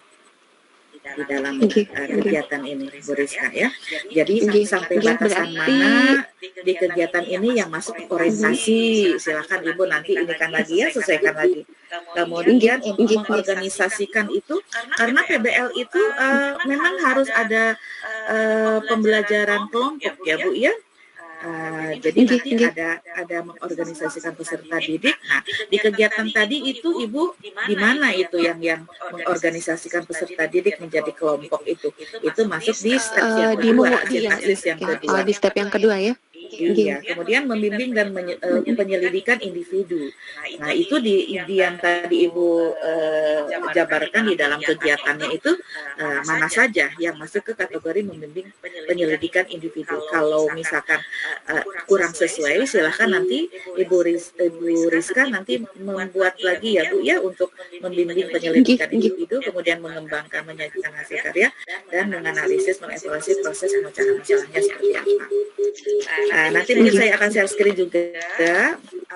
di dalam kegiatan ini, Bu Rizka ya. Jadi sampai batasan mana di kegiatan ini yang masuk orientasi, silakan Ibu nanti ini kan lagi ya, selesaikan lagi. Kemudian untuk mengorganisasikan itu, karena PBL itu memang harus ada pembelajaran kelompok ya Bu ya. Jadi nanti ada mengorganisasikan peserta didik. Nah, di kegiatan tadi itu Ibu di mana itu yang mengorganisasikan peserta didik menjadi kelompok itu masuk di step yang kedua, di step yang kedua ya. Iya, kemudian membimbing dan penyelidikan individu. Nah, itu yang tadi Ibu jabarkan di dalam kegiatannya itu mana saja yang masuk ke kategori membimbing penyelidikan individu. Kalau misalkan kurang sesuai, silahkan nanti Ibu Rizka nanti membuat lagi ya Bu ya untuk membimbing penyelidikan individu, kemudian mengembangkan menyajikan hasil karya dan menganalisis mengevaluasi proses pemecahan masalahnya seperti apa. Nanti mungkin saya akan share screen juga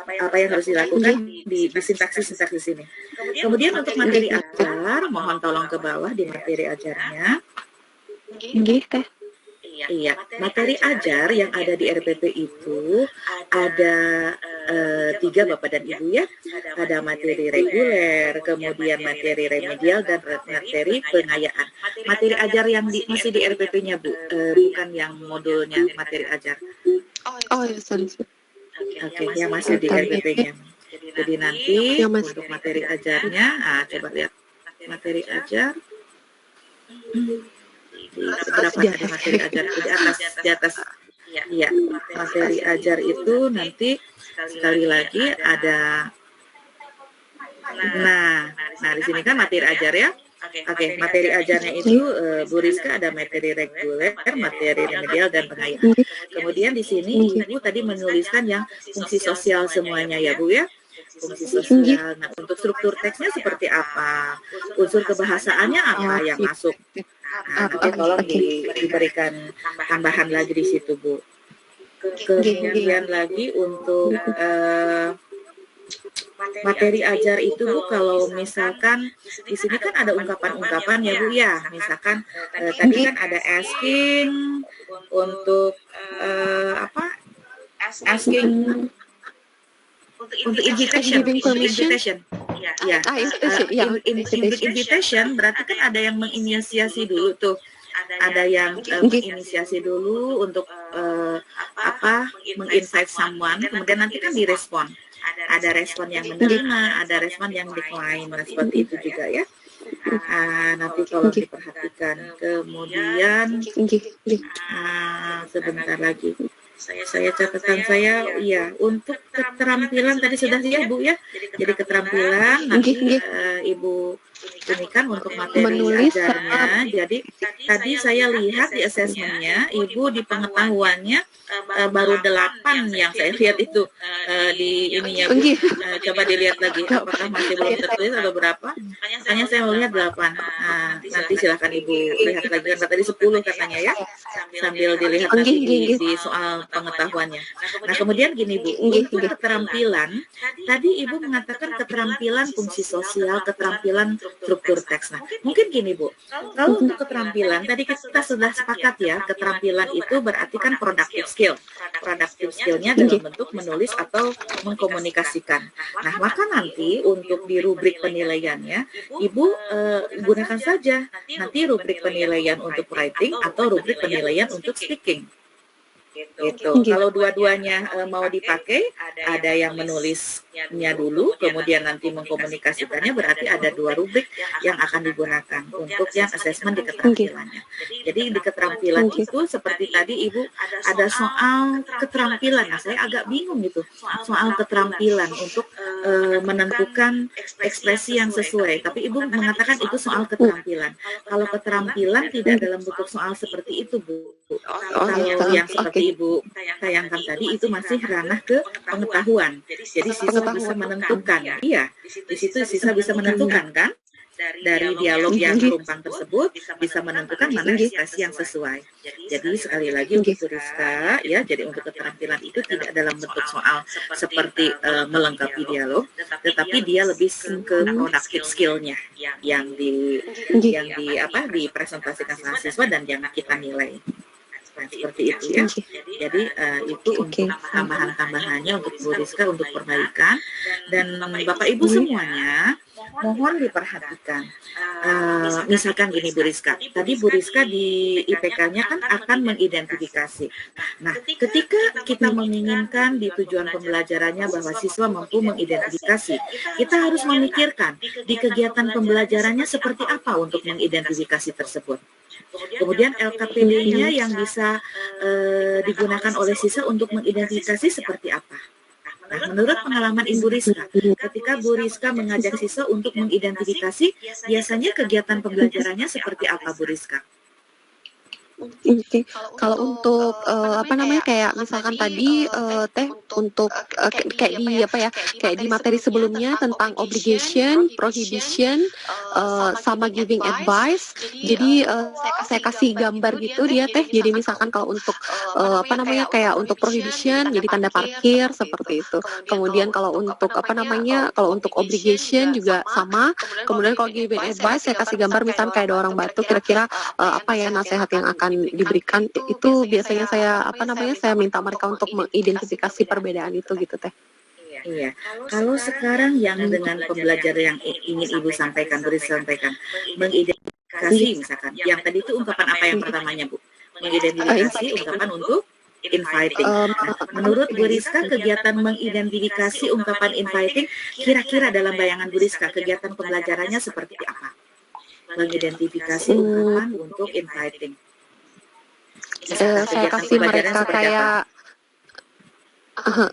apa yang harus dilakukan di sintaksis ini. Kemudian untuk materi ajar, mohon tolong ke bawah di materi ajarnya. Iya, materi ajar yang ada di RPP itu ada 3 Bapak dan Ibu ya. Ada materi reguler, kemudian materi remedial dan materi pengayaan. Materi ajar yang masih di RPP-nya Bu, bukan yang modulnya materi ajar. Oh ya, sorry. Oke, yang masih di RPP-nya. Jadi nanti untuk materi ajarnya, coba lihat materi ajar. Di seberapa tadi materi ajar itu di atas. Iya, materi ajar itu nanti sekali lagi ada. Nah di sini kan materi ajar ya. Oke, materi ajarnya itu Bu Rizka ada materi reguler, materi remedial dan pengayaan. Kemudian di sini Ibu tadi menuliskan yang fungsi sosial semuanya ya Bu ya. Fungsi sosial. Nah, untuk struktur teksnya seperti apa? Unsur kebahasaannya apa yang masuk? Nah, nanti tolong diberikan tambahan lagi di situ Bu. Kemudian lagi untuk materi ajar itu Bu, kalau misalkan di sini kan ada ungkapan-ungkapan ya Bu ya, misalkan tadi kan ada asking untuk asking untuk invitation. Ya, invitation berarti kan ada yang menginisiasi dulu tuh. Ada yang menginisiasi dulu untuk menginvite someone, kemudian nanti kan direspon. Ada respon yang menerima, ada respon yang decline, nah seperti itu juga ya. Nanti tolong diperhatikan. Kemudian sebentar lagi. Saya catatan saya, iya, untuk keterampilan tadi sudah ya Bu ya. Jadi keterampilan nanti Ibu ini kan untuk materi ajarnya. Jadi tadi saya lihat di asesmennya Ibu di pengetahuannya baru 8 yang saya lihat itu di ininya Bu. Coba dilihat lagi apakah masih belum tertulis atau berapa. Makanya saya melihat 8. Nanti silakan Ibu lihat lagi, kan tadi 10 katanya ya. Sambil dilihat nanti di soal pengetahuannya. Nah, kemudian gini Bu, untuk keterampilan, tadi Ibu mengatakan keterampilan fungsi sosial, keterampilan struktur teks. Nah, mungkin gini Bu, kalau untuk keterampilan, tadi kita sudah sepakat ya, keterampilan itu berarti kan productive skill. Productive skill-nya dalam bentuk menulis atau mengkomunikasikan. Nah, maka nanti untuk di rubrik penilaiannya, Ibu gunakan saja nanti rubrik penilaian untuk writing atau rubrik penilaian untuk speaking. Gitu. Kalau dua-duanya mau dipakai, ada yang menulisnya dulu, kemudian nanti mengkomunikasikannya, berarti ada 2 rubrik yang akan digunakan untuk yang asesmen di keterampilannya. Jadi di keterampilan itu seperti tadi Ibu ada soal keterampilan. Nah, saya agak bingung gitu soal keterampilan untuk menentukan ekspresi yang sesuai. Tapi Ibu mengatakan itu soal keterampilan. Kalau keterampilan tidak dalam bentuk soal seperti itu Bu. Kalau yang seperti Ibu tayangkan tadi itu masih ranah ke pengetahuan. Jadi siswa bisa menentukan. Iya, di situ siswa bisa menentukan kan? Dari dialog yang rumpang tersebut bisa menentukan mana ekspresi yang sesuai. Jadi sekali lagi untuk Bu Rizka, ya, jadi untuk keterampilan itu tidak dalam bentuk soal seperti melengkapi dialog, tetapi dia lebih ke productive skill-nya yang dipresentasikan sama siswa dan yang kita nilai. Seperti itu ya. Jadi itu untuk tambahan-tambahannya untuk Bu Rizka untuk perbaikan, dan Bapak Ibu semuanya mohon diperhatikan. Misalkan gini Bu Rizka, tadi Bu Rizka di IPK-nya kan akan mengidentifikasi. Nah, ketika kita menginginkan di tujuan pembelajarannya bahwa siswa mampu mengidentifikasi, kita harus memikirkan di kegiatan pembelajarannya seperti apa untuk mengidentifikasi tersebut. Kemudian LKPD-nya yang bisa digunakan oleh siswa untuk mengidentifikasi seperti apa. Nah, menurut pengalaman Ibu Rizka, ketika Bu Rizka mengajak siswa untuk mengidentifikasi, biasanya kegiatan pembelajarannya seperti apa Bu Rizka? Oke, kalau untuk kayak misalkan tadi Teh untuk kayak di materi sebelumnya tentang obligation, prohibition, sama giving advice. Jadi saya kasih gambar gitu dia Teh. Jadi misalkan kalau untuk kayak untuk prohibition jadi tanda parkir seperti itu. Kemudian kalau untuk kalau untuk obligation juga sama. Kemudian kalau giving advice saya kasih gambar misalkan kayak ada orang batuk, kira-kira apa ya nasihat yang akan diberikan. Itu biasanya saya saya minta mereka untuk mengidentifikasi perbedaan itu gitu Teh. Iya. Kalau sekarang yang dengan pembelajaran yang ingin Ibu sampaikan, beri sampaikan, mengidentifikasi misalkan. Yang tadi itu ungkapan apa yang pertamanya Bu? Mengidentifikasi ungkapan untuk inviting. Nah, menurut Bu Rizka, kegiatan mengidentifikasi ungkapan inviting, kira-kira dalam bayangan Bu Rizka, kegiatan pembelajarannya seperti apa? Mengidentifikasi ungkapan untuk inviting. Saya kasih mereka kayak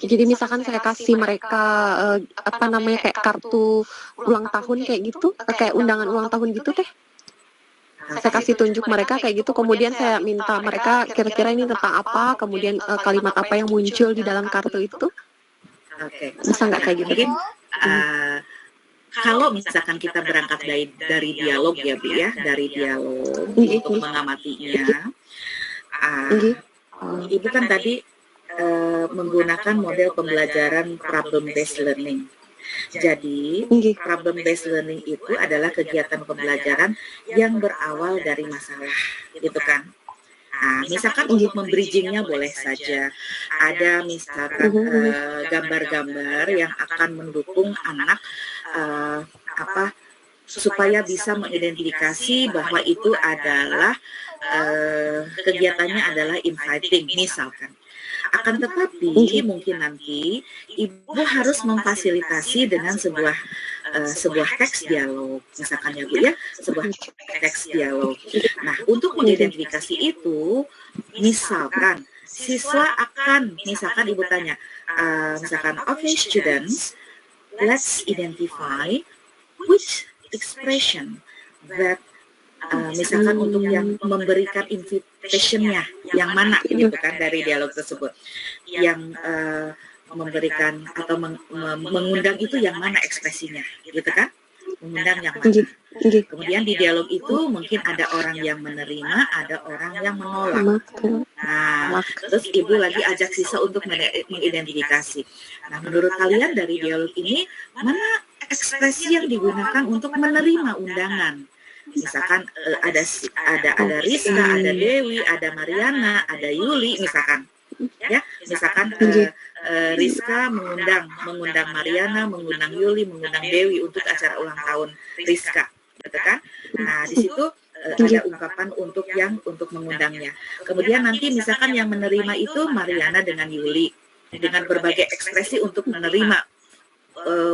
jadi misalkan saya kasih mereka kayak kartu ulang tahun kayak gitu, kayak undangan ulang tahun gitu Teh. Saya kasih tunjuk mereka kayak gitu, kemudian saya minta mereka kira-kira ini tentang apa, kemudian kalimat apa yang muncul di dalam kartu itu. Oke. Bisa nggak kayak gitu? Mungkin kalau misalkan kita berangkat dari dialog ya Bu ya, dari dialog untuk mengamatinya. Ibu kan tadi menggunakan model pembelajaran problem based learning. Jadi problem based learning itu adalah kegiatan pembelajaran yang berawal dari masalah, gitu kan? Nah, misalkan untuk membridgingnya boleh saja ada misalkan gambar-gambar yang akan mendukung anak supaya bisa mengidentifikasi bahwa itu adalah kegiatannya adalah inviting misalkan. Akan tetapi mungkin nanti Ibu harus memfasilitasi dengan sebuah teks dialog, misalkan ya Bu ya, sebuah teks dialog. Nah, untuk mengidentifikasi itu, misalkan siswa akan, misalkan Ibu tanya, misalkan, okay students, let's identify which expression that misalkan untuk yang memberikan invitation-nya yang mana gitu kan dari dialog tersebut, yang memberikan atau mengundang itu yang mana ekspresinya gitu kan, mengundang yang mana. Kemudian di dialog itu mungkin ada orang yang menerima, ada orang yang menolak. Nah, terus Ibu lagi ajak siswa untuk mengidentifikasi. Nah, menurut kalian dari dialog ini mana ekspresi yang digunakan untuk menerima undangan? Misalkan ada Rizka, ada Dewi, ada Mariana, ada Yuli misalkan. Ya, misalkan Rizka mengundang Mariana, mengundang Yuli, mengundang Dewi untuk acara ulang tahun Rizka, gitu kan? Nah, di situ ada ungkapan untuk mengundangnya. Kemudian nanti misalkan yang menerima itu Mariana dengan Yuli dengan berbagai ekspresi untuk menerima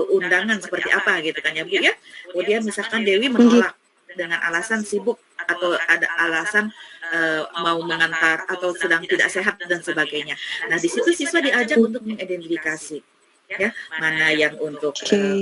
undangan seperti apa gitu kan ya Bu ya. Kemudian misalkan Dewi menolak dengan alasan sibuk atau ada alasan mau mengantar atau sedang tidak sehat dan sebagainya. Nah, di situ siswa diajak untuk mengidentifikasi. ya, mana yang untuk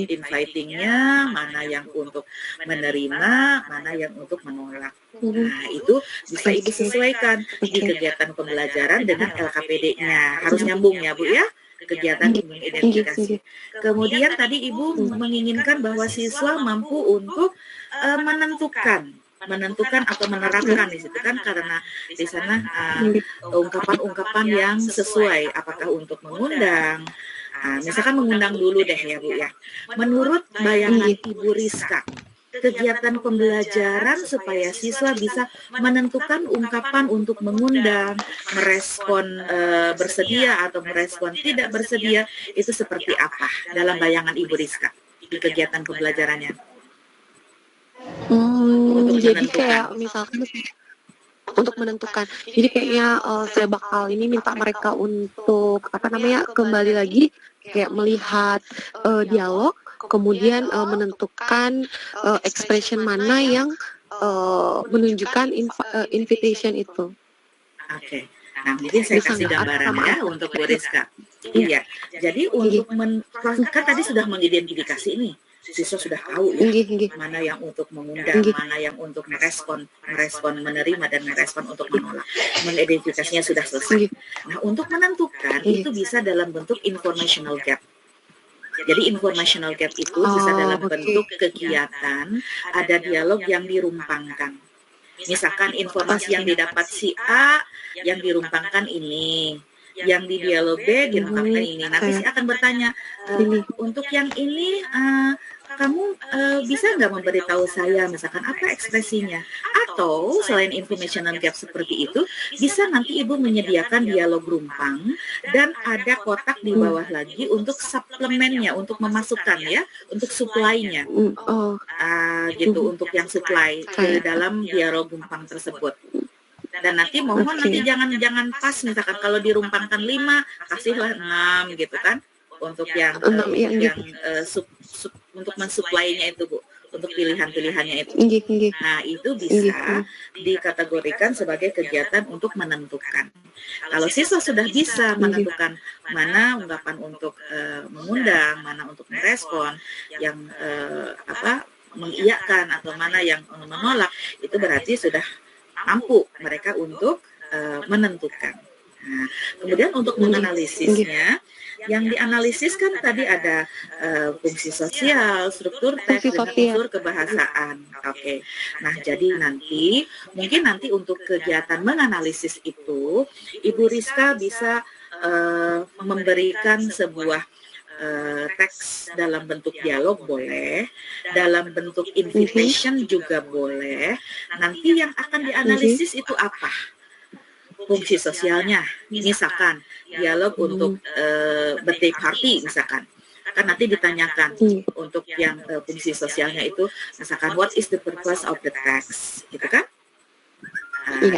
invitingnya, mana yang untuk menerima, mana yang untuk menolak. Nah, itu bisa Ibu sesuaikan di kegiatan pembelajaran dengan LKPD-nya. Harus nyambung ya, Bu ya, kegiatan mengidentifikasi. Kemudian tadi Ibu menginginkan bahwa siswa mampu untuk menentukan atau menerapkan di situ kan, karena di sana ungkapan-ungkapan yang sesuai, apakah untuk mengundang. Misalkan mengundang dulu deh ya Bu ya. Menurut bayangan Ibu Rizka, kegiatan pembelajaran supaya siswa bisa menentukan ungkapan untuk mengundang, merespon bersedia atau merespon tidak bersedia, itu seperti apa dalam bayangan Ibu Rizka di kegiatan pembelajarannya? Jadi kayak misalkan untuk menentukan. Jadi kayaknya saya bakal ini minta mereka untuk kembali lagi kayak melihat dialog, kemudian menentukan expression mana yang menunjukkan invitation itu. Oke. Nah, mungkin saya kasih gambaran ya untuk Bu Rizka. Iya. Jadi untuk kan tadi sudah mengidentifikasi ini. Siswa sudah tahu ya mana yang untuk mengundang, mana yang untuk merespon menerima, dan merespon untuk menolak. Mengidentifikasinya sudah selesai. Nah, untuk menentukan itu bisa dalam bentuk informational gap. Jadi informational gap itu bisa dalam bentuk kegiatan, ada dialog yang dirumpangkan. Misalkan informasi yang didapat si A, yang dirumpangkan ini, yang di dialog B dirumpangkan ini. Nanti si akan bertanya, untuk yang ini kamu bisa nggak memberitahu saya misalkan apa ekspresinya? Atau selain informational gap seperti itu, bisa nanti Ibu menyediakan dialog rumpang dan ada kotak di bawah lagi untuk suplemennya, untuk memasukkan ya, untuk supply-nya. Gitu, untuk yang supply ke dalam dialog rumpang tersebut. Dan nanti mohon nanti jangan pas, misalkan kalau dirumpangkan 5, kasihlah 6 gitu kan, untuk yang untuk mensuplainya itu Bu, untuk pilihan-pilihannya itu. Nah, itu bisa dikategorikan sebagai kegiatan untuk menentukan. Kalau siswa sudah bisa menentukan mana ungkapan untuk mengundang, mana untuk merespon, yang mengiyakan atau mana yang menolak, itu berarti sudah mampu mereka untuk menentukan. Nah, kemudian untuk menganalisisnya, yang dianalisis kan tadi ada fungsi sosial, struktur teks, dan unsur kebahasaan. Oke. Nah, jadi mungkin nanti untuk kegiatan menganalisis itu, Ibu Rizka bisa memberikan sebuah teks dalam bentuk dialog boleh, dalam bentuk invitation juga boleh. Nanti yang akan dianalisis itu apa? Fungsi sosialnya, misalkan dialog untuk birthday party misalkan, kan nanti ditanyakan untuk yang fungsi sosialnya itu, misalkan what is the purpose of the text, gitu kan?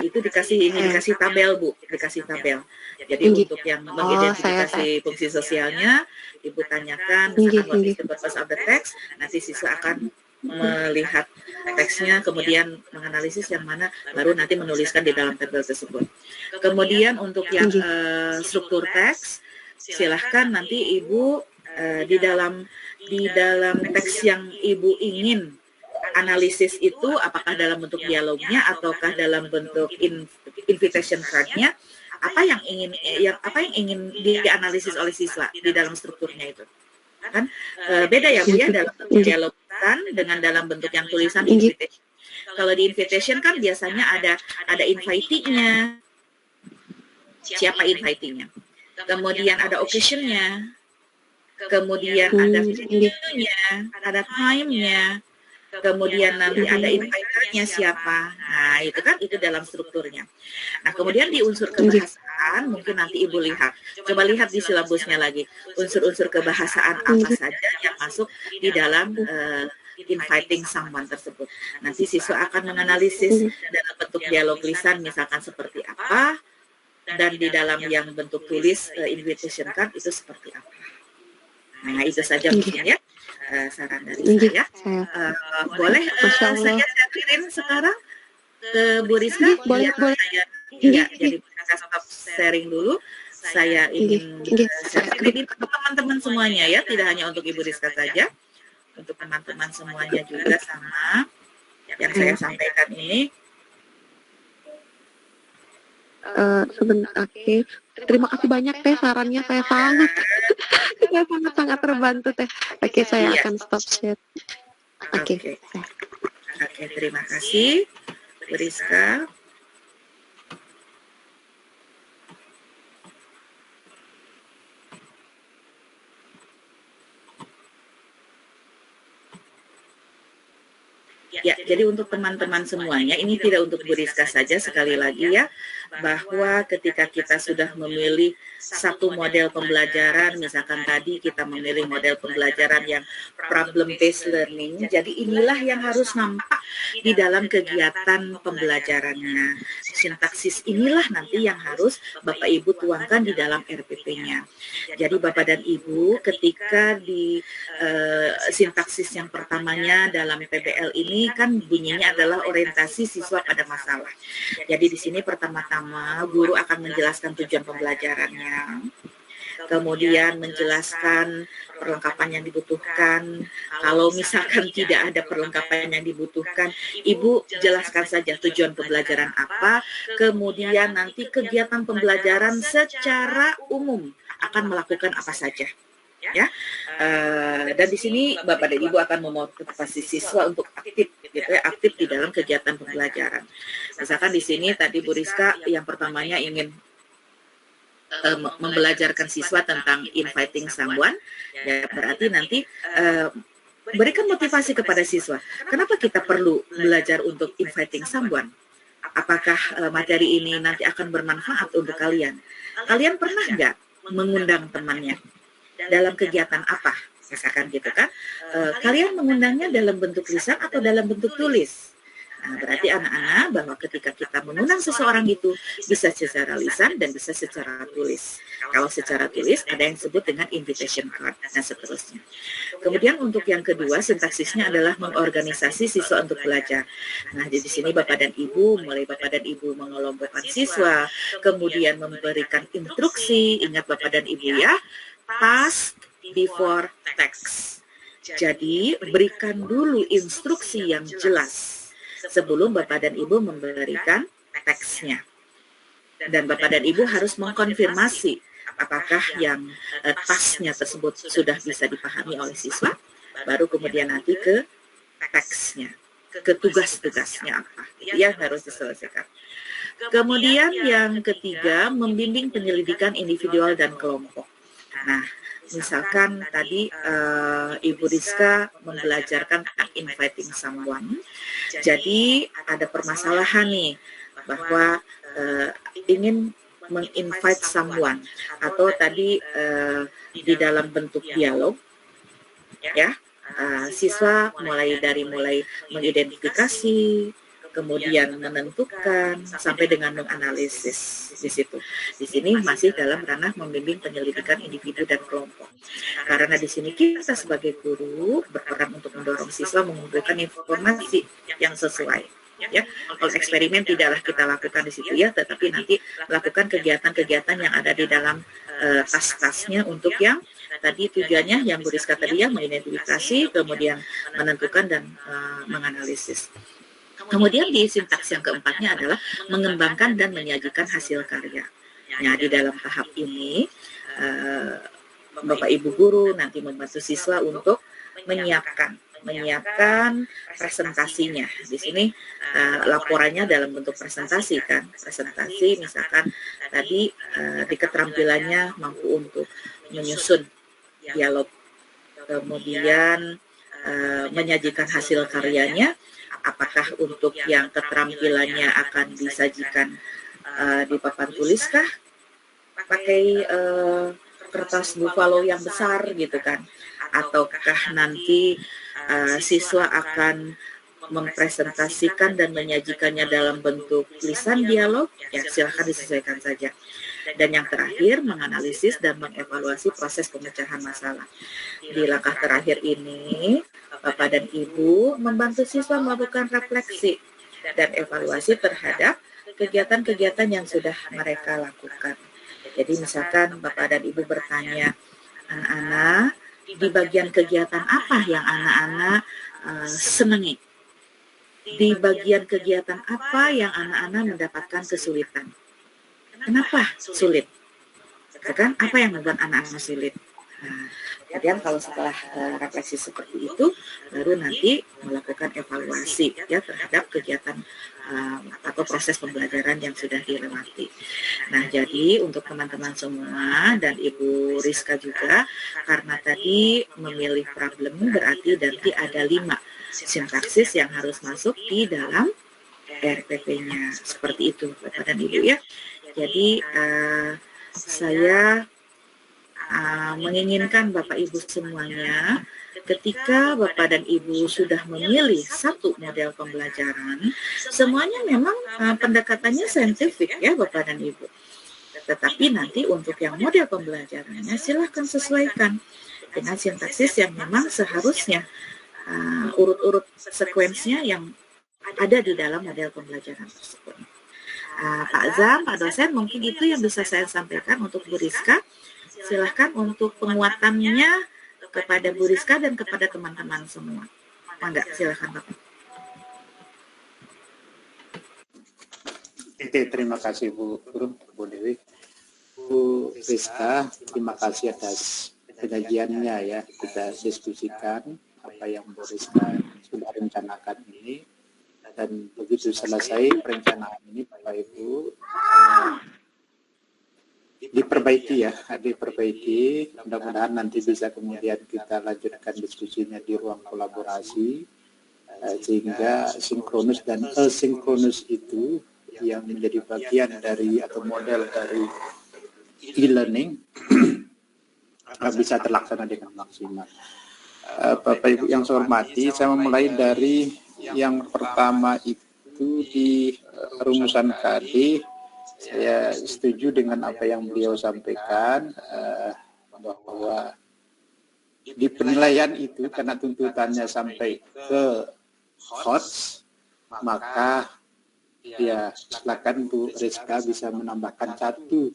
Itu dikasih tabel Bu, dikasih tabel. Jadi untuk yang mengidentifikasi fungsi sosialnya, Ibu tanyakan misalkan what is the purpose of the text, nanti siswa akan melihat teksnya, kemudian menganalisis yang mana, baru nanti menuliskan di dalam tabel tersebut. Kemudian untuk yang struktur teks, silahkan nanti Ibu di dalam teks yang Ibu ingin analisis itu, apakah dalam bentuk dialognya ataukah dalam bentuk invitation card-nya, apa yang ingin dianalisis oleh siswa di dalam strukturnya itu. Kan beda ya Bu ya, dalam bentuk dialog dengan dalam bentuk yang tulisan invitation. Kalau di invitation kan biasanya ada inviting-nya, siapa inviting-nya, kemudian ada occasion-nya, kemudian ada venue-nya, ada time-nya, kemudian nanti ada inviter-nya siapa. Nah, itu dalam strukturnya. Nah, kemudian di unsur kebahasaan, mungkin nanti Ibu lihat, coba lihat di silabusnya lagi, unsur-unsur kebahasaan apa saja yang masuk di dalam inviting someone tersebut. Nanti siswa akan menganalisis dalam bentuk dialog lisan misalkan seperti apa, dan di dalam yang bentuk tulis invitation card itu seperti apa. Nah, itu saja mungkin ya saran dari saya. Boleh saya kirim sekarang ke Bu Rizka? Boleh. Jadi saya stop sharing dulu. Saya ingin share ini untuk teman-teman semuanya ya, tidak hanya untuk Ibu Rizka saja, untuk teman-teman semuanya juga sama yang saya sampaikan ini. Sebentar, oke. Terima kasih banyak Teh sarannya, saya sangat terbantu Teh. Oke, saya akan stop share. Oke. Oke, terima kasih Bu Rizka. Ya, jadi untuk teman-teman semuanya, ini tidak untuk Bu Rizka saja, sekali lagi ya, bahwa ketika kita sudah memilih satu model pembelajaran, misalkan tadi kita memilih model pembelajaran yang problem-based learning, jadi inilah yang harus nampak di dalam kegiatan pembelajarannya. Sintaksis inilah nanti yang harus Bapak Ibu tuangkan di dalam RPP-nya. Jadi Bapak dan Ibu, ketika di sintaksis yang pertamanya dalam PBL ini kan bunyinya adalah orientasi siswa pada masalah. Jadi di sini pertama-tama guru akan menjelaskan tujuan pembelajarannya, kemudian menjelaskan perlengkapan yang dibutuhkan. Kalau misalkan tidak ada perlengkapan yang dibutuhkan, Ibu jelaskan saja tujuan pembelajaran apa, kemudian nanti kegiatan pembelajaran secara umum akan melakukan apa saja. Ya, dan di sini Bapak dan Ibu akan memotivasi siswa untuk aktif, gitu ya, aktif di dalam kegiatan pembelajaran. Misalkan di sini tadi Bu Rizka yang pertamanya ingin membelajarkan siswa tentang inviting someone, ya berarti nanti berikan motivasi kepada siswa. Kenapa kita perlu belajar untuk inviting someone? Apakah materi ini nanti akan bermanfaat untuk kalian? Kalian pernah nggak mengundang temannya? Dalam kegiatan apa, misalkan gitu kan, kalian mengundangnya dalam bentuk lisan atau dalam bentuk tulis. Nah, berarti anak-anak bahwa ketika kita mengundang seseorang itu bisa secara lisan dan bisa secara tulis. Kalau secara tulis ada yang disebut dengan invitation card dan seterusnya. Kemudian untuk yang kedua, sintaksisnya adalah mengorganisasi siswa untuk belajar. Nah, di sini Bapak dan Ibu, mulai Bapak dan Ibu mengelompokkan siswa, kemudian memberikan instruksi, ingat Bapak dan Ibu ya, task before text. Jadi, berikan dulu instruksi yang jelas sebelum Bapak dan Ibu memberikan teksnya. Dan Bapak dan Ibu harus mengkonfirmasi apakah yang tasknya tersebut sudah bisa dipahami oleh siswa, baru kemudian nanti ke teksnya, ke tugas-tugasnya apa yang harus diselesaikan. Kemudian yang ketiga, membimbing penyelidikan individual dan kelompok. Nah, misalkan tadi Ibu Rizka membelajarkan inviting someone, jadi ada permasalahan nih bahwa ingin menginvite someone atau tadi di dalam bentuk dialog, ya siswa mulai mengidentifikasi, kemudian menentukan sampai dengan menganalisis di situ. Di sini masih dalam ranah membimbing penyelidikan individu dan kelompok. Karena di sini kita sebagai guru berperan untuk mendorong siswa mengumpulkan informasi yang sesuai. Ya, kalau eksperimen tidaklah kita lakukan di situ ya, tetapi nanti lakukan kegiatan-kegiatan yang ada di dalam tas-tasnya untuk yang tadi tujuannya yang Bu Rizka tadi ya, mengidentifikasi, kemudian menentukan dan menganalisis. Kemudian di sintaks yang keempatnya adalah mengembangkan dan menyajikan hasil karya. Nah, di dalam tahap ini, Bapak Ibu guru nanti membantu siswa untuk menyiapkan presentasinya. Di sini laporannya dalam bentuk presentasi kan. Presentasi misalkan tadi di keterampilannya mampu untuk menyusun dialog, kemudian menyajikan hasil karyanya. Apakah untuk yang keterampilannya akan disajikan di papan tuliskah, pakai kertas buffalo yang besar gitu kan, ataukah nanti siswa akan mempresentasikan dan menyajikannya dalam bentuk tulisan dialog, ya silahkan disesuaikan saja. Dan yang terakhir, menganalisis dan mengevaluasi proses pemecahan masalah. Di langkah terakhir ini, Bapak dan Ibu membantu siswa melakukan refleksi dan evaluasi terhadap kegiatan-kegiatan yang sudah mereka lakukan. Jadi misalkan Bapak dan Ibu bertanya, anak-anak di bagian kegiatan apa yang anak-anak senangi? Di bagian kegiatan apa yang anak-anak mendapatkan kesulitan? Kenapa sulit? Kan apa yang membuat anak-anak sulit? Nah, kemudian kalau setelah refleksi seperti itu, baru nanti melakukan evaluasi ya terhadap kegiatan atau proses pembelajaran yang sudah dilewati. Nah, jadi untuk teman-teman semua dan Ibu Rizka juga, karena tadi memilih problem berarti nanti ada 5 sintaksis yang harus masuk di dalam RPP-nya. Seperti itu Bapak dan Ibu ya. Jadi saya menginginkan Bapak Ibu semuanya, ketika Bapak dan Ibu sudah memilih satu model pembelajaran, semuanya memang pendekatannya saintifik ya Bapak dan Ibu. Tetapi nanti untuk yang model pembelajarannya silahkan sesuaikan dengan sintaksis yang memang seharusnya urut-urut sekuensnya yang ada di dalam model pembelajaran tersebut. Pak Zam, Pak dosen, mungkin itu yang bisa saya sampaikan untuk Bu Rizka. Silahkan untuk penguatannya kepada Bu Rizka dan kepada teman-teman semua. Mangga, silahkan Bapak. Oke, terima kasih Bu Dewi. Bu Rizka, terima kasih atas penyajiannya ya. Kita diskusikan apa yang Bu Rizka sudah rencanakan ini. Dan begitu selesai perencanaan ini Bapak Ibu diperbaiki ya, diperbaiki. Mudah-mudahan nanti bisa kemudian kita lanjutkan diskusinya di ruang kolaborasi sehingga sinkronus dan asinkronus itu yang menjadi bagian dari atau model dari e-learning bisa terlaksana dengan maksimal. Bapak Ibu yang saya hormati, saya memulai dari yang pertama itu di rumusan KD. Saya setuju dengan apa yang beliau sampaikan bahwa di penilaian itu karena tuntutannya sampai ke HOTS, maka ya silakan Bu Rizka bisa menambahkan satu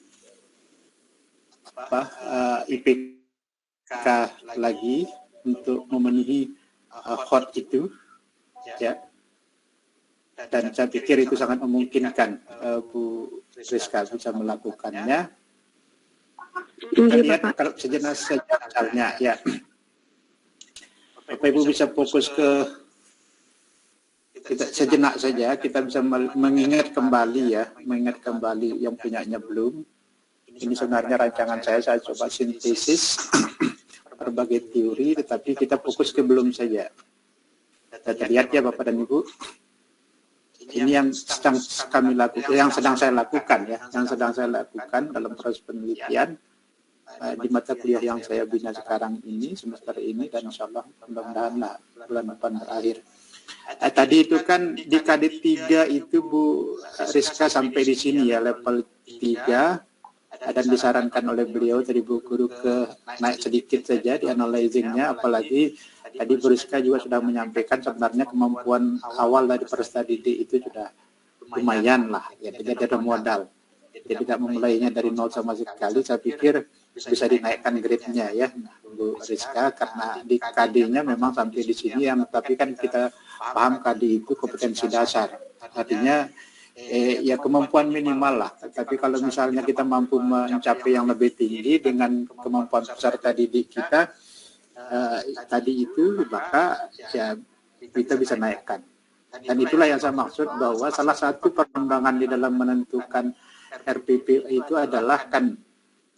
IPK lagi untuk memenuhi HOT itu ya, dan saya pikir itu sangat memungkinkan Bu Rizka bisa melakukannya. Kita lihat kalau sejenak saja misalnya ya, Bapak Ibu bisa fokus ke kita sejenak saja, kita bisa mengingat kembali ya, mengingat kembali yang punyanya belum. Ini sebenarnya rancangan saya coba sintesis berbagai teori, tetapi kita fokus ke belum saja. Kita lihat ya Bapak dan Ibu, ini yang sedang kami lakukan, yang sedang saya lakukan ya, yang sedang saya lakukan dalam proses penelitian di mata kuliah yang saya bina sekarang ini, semester ini, dan insya Allah mudah-mudahan lah bulan depan berakhir. Tadi itu kan di KD 3 itu Bu Rizka sampai di sini ya, level 3, dan disarankan oleh beliau tadi Bu Guru ke naik sedikit saja di analyzingnya, apalagi tadi Bu Rizka juga sudah menyampaikan sebenarnya kemampuan awal dari peserta didik itu sudah lumayan lah, ya tidak ada modal. Jadi tidak memulainya dari nol sama sekali, saya pikir bisa dinaikkan grade-nya ya Bu Rizka, karena di KD-nya memang sampai di sini, yang tapi kan kita paham KD itu kompetensi dasar, artinya ya kemampuan minimal lah. Tapi kalau misalnya kita mampu mencapai yang lebih tinggi dengan kemampuan peserta didik kita tadi itu, maka ya kita bisa naikkan. Dan itulah yang saya maksud, bahwa salah satu pertimbangan di dalam menentukan RPP itu adalah kan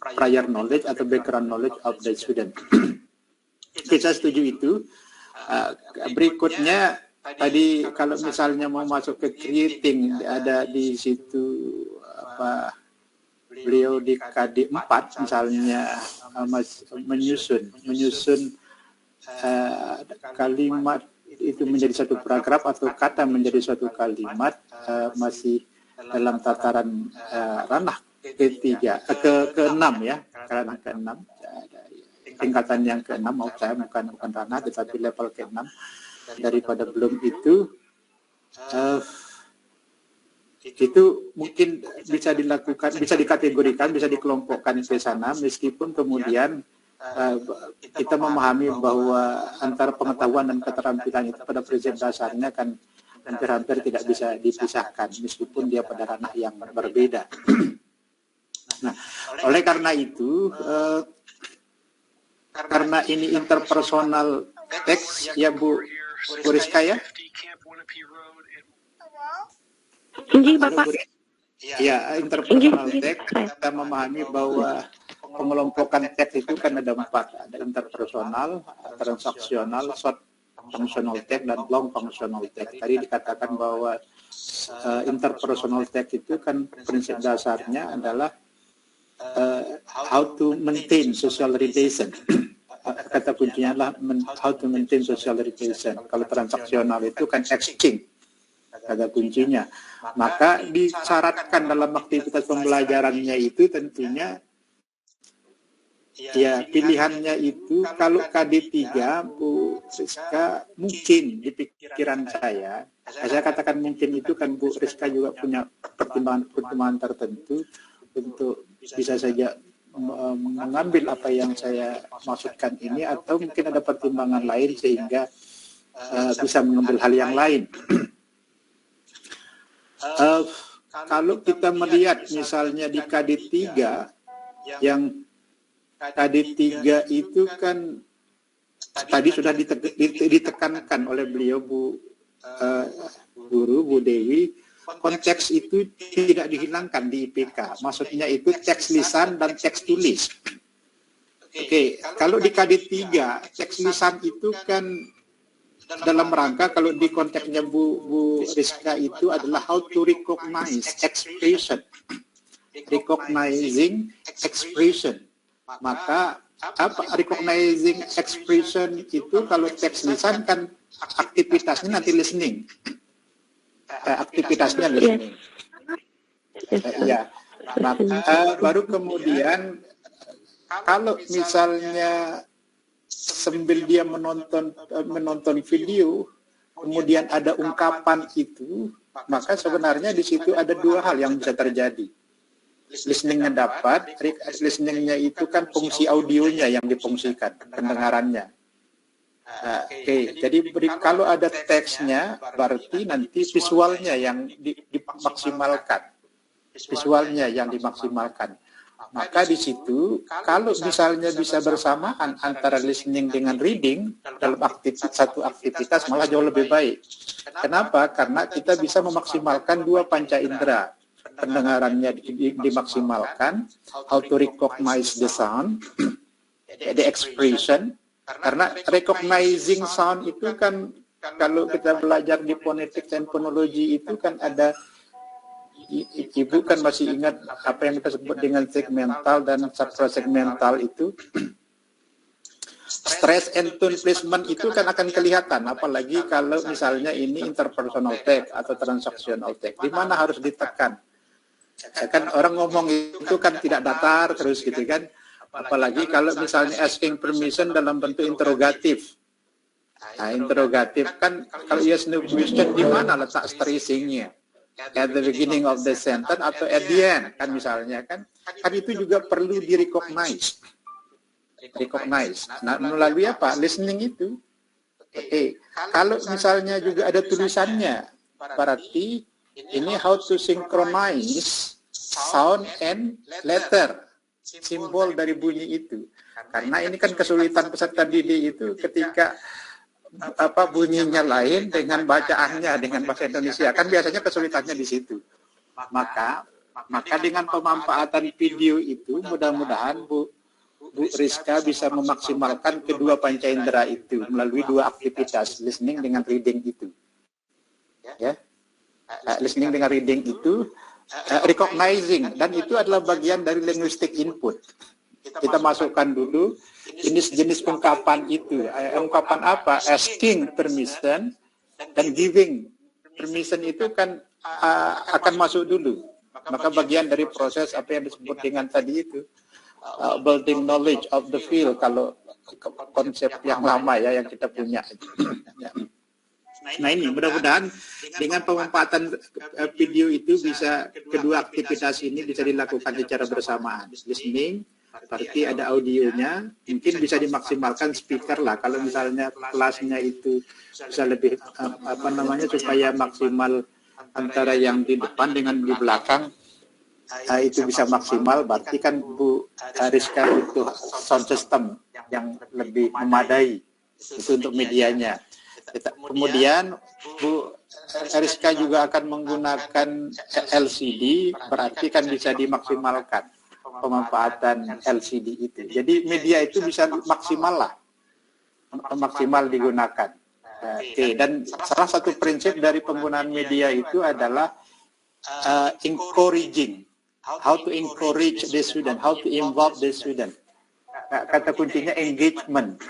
prior knowledge atau background knowledge of the student. Kita setuju itu. Berikutnya tadi kalau misalnya mau masuk ke creating, ada di situ apa beliau di KD 4 misalnya menyusun kalimat itu menjadi satu paragraf atau kata menjadi suatu kalimat, masih dalam tataran ranah ketiga ke-6 ya, ranah ke-6, tingkatan yang ke-6, maksud saya bukan ranah tetapi level ke-6. Daripada belum itu itu mungkin bisa dilakukan, bisa dikategorikan, bisa dikelompokkan ke sana, meskipun kemudian kita memahami bahwa antara pengetahuan dan keterampilan itu pada prinsip dasarnya kan hampir-hampir tidak bisa dipisahkan, meskipun dia pada ranah yang berbeda. Nah, oleh karena itu, karena ini interpersonal teks, ya Bu Rizka ya? Ini Bapak. Ya, interpersonal teks, kita memahami bahwa pengelompokan teks itu kan ada 4, ada interpersonal, transaksional, short functional text, dan long functional text. Tadi dikatakan bahwa interpersonal text itu kan prinsip dasarnya adalah how to maintain social relation. Kata kuncinya adalah how to maintain social relation. Kalau transaksional itu kan exchange, kata kuncinya. Maka disyaratkan dalam aktivitas pembelajarannya itu tentunya ya pilihannya itu kalau KD3 Bu Rizka mungkin di pikiran saya katakan mungkin itu kan Bu Rizka juga punya pertimbangan tertentu untuk bisa saja mengambil apa yang saya maksudkan ini, atau mungkin ada pertimbangan lain sehingga bisa mengambil hal yang lain. Kalau kita melihat misalnya di KD3 yang KD3 itu kan tadi sudah ditekankan oleh beliau Bu Dewi, konteks itu tidak dihilangkan di IPK. Maksudnya itu teks lisan dan teks tulis. Oke, kalau di KD3 teks lisan itu kan dalam rangka, kalau di konteksnya Bu Rizka itu adalah how to recognize expression, recognizing expression. Maka apa recognizing expression itu kalau teks lisan kan aktivitasnya nanti listening. Aktivitasnya listening. Ya. Maka baru kemudian kalau misalnya sambil dia menonton video, kemudian ada ungkapan itu, maka sebenarnya di situ ada 2 hal yang bisa terjadi. Listeningnya dapat, listeningnya itu kan fungsi audionya yang difungsikan, pendengarannya. Oke, jadi kalau ada teksnya, berarti nanti visualnya yang dimaksimalkan. Visualnya yang dimaksimalkan. Maka di situ, kalau misalnya bisa bersamaan antara listening dengan reading dalam satu aktivitas, malah jauh lebih baik. Kenapa? Karena kita bisa memaksimalkan 2 panca indera. Pendengarannya dimaksimalkan, how to recognize the sound, the expression. Karena recognizing sound itu kan, kalau kita belajar di fonetik dan fonologi itu kan ada, Ibu kan masih ingat apa yang kita sebut dengan segmental dan suprasegmental itu. Stress and tone placement itu kan akan kelihatan, apalagi kalau misalnya ini interpersonal text atau transactional text, di mana harus ditekan. Ya kan orang ngomong itu kan tidak datar terus gitu kan, apalagi kalau misalnya asking permission dalam bentuk interrogatif. Nah, interrogatif kan kalau yes no question, di mana letak stressingnya? At the beginning of the sentence atau at the end kan misalnya kan itu juga perlu recognize. Nah, melalui apa? Listening itu. Oke. Kalau misalnya juga ada tulisannya, berarti ini how to synchronize sound and letter, simbol dari bunyi itu. Karena ini kan kesulitan peserta didik itu ketika bunyinya lain dengan bacaannya dengan bahasa Indonesia, kan biasanya kesulitannya di situ. Maka dengan pemanfaatan video itu mudah-mudahan Bu Rizka bisa memaksimalkan kedua panca indera itu melalui 2 aktivitas, listening dengan reading itu. Ya. Listening dengan reading itu, recognizing, dan itu adalah bagian dari linguistic input. Kita masukkan dulu jenis-jenis ungkapan itu. Ungkapan apa? Asking permission dan giving permission itu kan akan masuk dulu. Maka bagian dari proses apa yang disebut dengan tadi itu building knowledge of the field, kalau konsep yang lama ya yang kita punya. Nah ini mudah-mudahan dengan pemanfaatan video itu bisa kedua aktivitas ini bisa dilakukan secara bersamaan. Listening, berarti ada audionya, mungkin bisa dimaksimalkan speaker lah. Kalau misalnya kelasnya itu bisa lebih supaya maksimal antara yang di depan dengan di belakang itu bisa maksimal. Berarti kan Bu Rizka butuh sound system yang lebih memadai itu untuk medianya. Kemudian Bu Rizka juga akan menggunakan LCD, berarti kan bisa dimaksimalkan pemanfaatan LCD itu. Jadi media itu bisa maksimal digunakan. Oke, dan salah satu prinsip dari penggunaan media itu adalah encouraging, how to encourage the student, how to involve the student. Kata kuncinya engagement.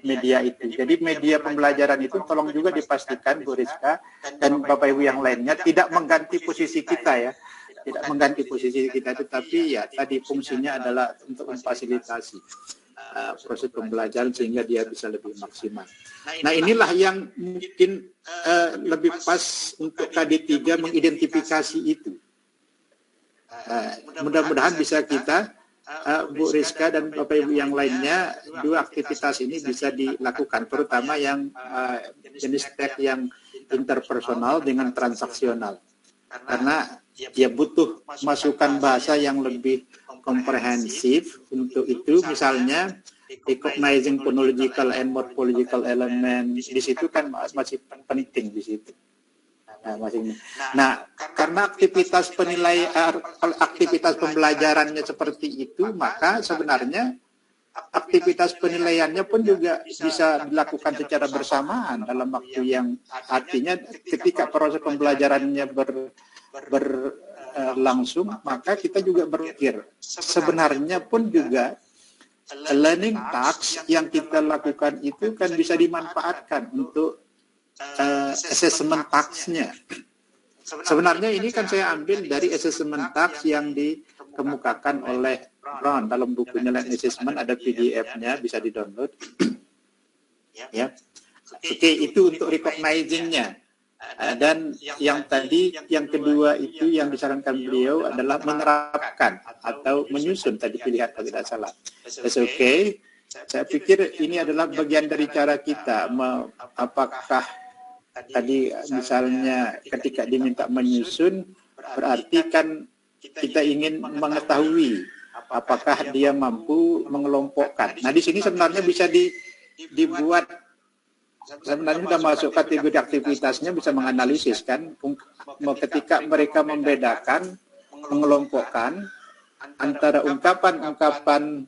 Media itu. Jadi media pembelajaran itu tolong juga dipastikan Bu Rizka dan Bapak Ibu yang lainnya tidak mengganti posisi kita ya. Tidak mengganti posisi kita, tetapi ya tadi fungsinya adalah untuk memfasilitasi proses pembelajaran sehingga dia bisa lebih maksimal. Nah inilah yang mungkin lebih pas untuk KD3 mengidentifikasi itu. Mudah-mudahan bisa kita Bu Rizka dan Bapak Ibu yang lainnya, dua aktivitas ini bisa dilakukan, terutama yang jenis teks yang interpersonal dengan transaksional. Karena dia butuh masukan bahasa yang lebih komprehensif untuk itu, misalnya recognizing phonological and morphological element, di situ kan masih penting di situ. Nah, karena aktivitas aktivitas pembelajarannya seperti itu, maka sebenarnya aktivitas penilaiannya pun juga bisa dilakukan secara bersamaan dalam waktu yang artinya ketika proses pembelajarannya berlangsung, maka kita juga berpikir sebenarnya pun juga learning task yang kita lakukan itu kan bisa dimanfaatkan untuk assessment task-nya. Sebenarnya ini kan saya ambil dari assessment task yang dikemukakan oleh Brown dalam bukunya Learning Assessment, ada PDF-nya, bisa di-download. Ya. Oke, itu untuk recognizing-nya. Dan yang tadi, yang kedua itu yang disarankan beliau adalah menerapkan atau menyusun, tadi dilihat kalau tidak salah. That's okay. Saya pikir ini adalah bagian dari cara kita, apakah tadi misalnya ketika diminta menyusun, berarti kan kita ingin mengetahui apakah dia mampu mengelompokkan. Nah di sini sebenarnya bisa dibuat, sebenarnya sudah masuk kategori aktivitasnya, bisa menganalisis kan, ketika mereka membedakan, mengelompokkan antara ungkapan-ungkapan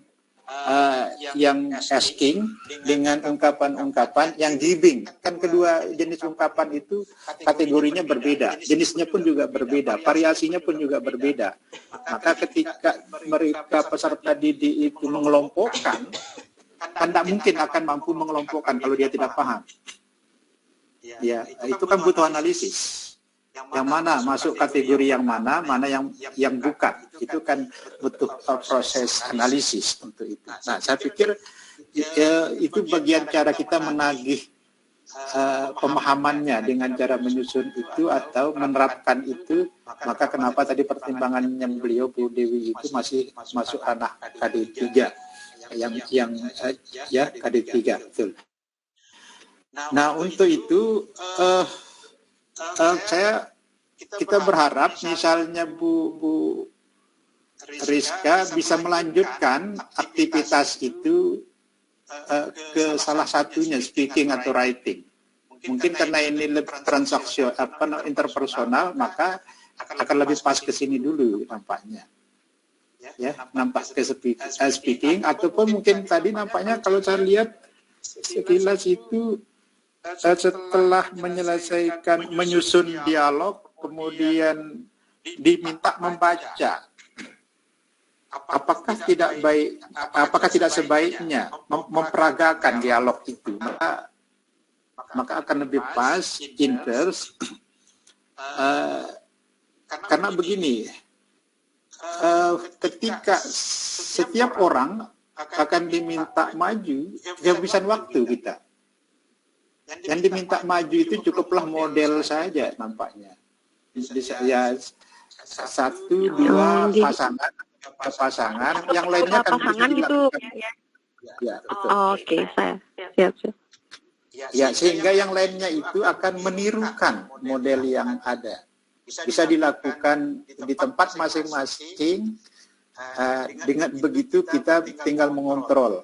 yang asking dengan ungkapan-ungkapan yang giving. Kan kedua jenis ungkapan itu kategorinya berbeda, jenisnya pun juga berbeda, variasinya pun juga berbeda. Maka ketika mereka peserta didik itu mengelompokkan, kan tidak mungkin akan mampu mengelompokkan kalau dia tidak paham. Ya, itu kan butuh analisis. Yang mana masuk kategori yang mana yang bukan. Itu kan butuh proses analisis untuk itu. Nah, saya pikir itu bagian cara kita menagih pemahamannya dengan cara menyusun itu atau menerapkan itu. Maka kenapa tadi pertimbangannya beliau Bu Dewi itu masih masuk ranah KD3 yang KD3 betul. Nah, untuk itu kita berharap misalnya Bu Rizka bisa melanjutkan aktivitas itu ke salah satunya speaking atau writing. Mungkin karena ini lebih transaksional, interpersonal, maka akan lebih pas ke sini dulu nampaknya. Ya, nampak ke speaking ataupun mungkin tadi nampaknya kalau saya lihat sekilas itu setelah menyelesaikan menyusun dialog, kemudian diminta membaca. Apakah tidak sebaiknya memperagakan dialog itu? Maka akan lebih pas, interest. Karena begini, ketika setiap orang akan diminta maju, kehabisan waktu kita. Yang diminta maju itu cukuplah model saja nampaknya. Bisa ya 1, 2 pasangan, yang lainnya kan pasangan gitu. Ya, betul. Oke, saya siap. Ya, sehingga yang lainnya itu akan menirukan model yang ada. Bisa dilakukan di tempat masing-masing. Dengan begitu kita tinggal mengontrol.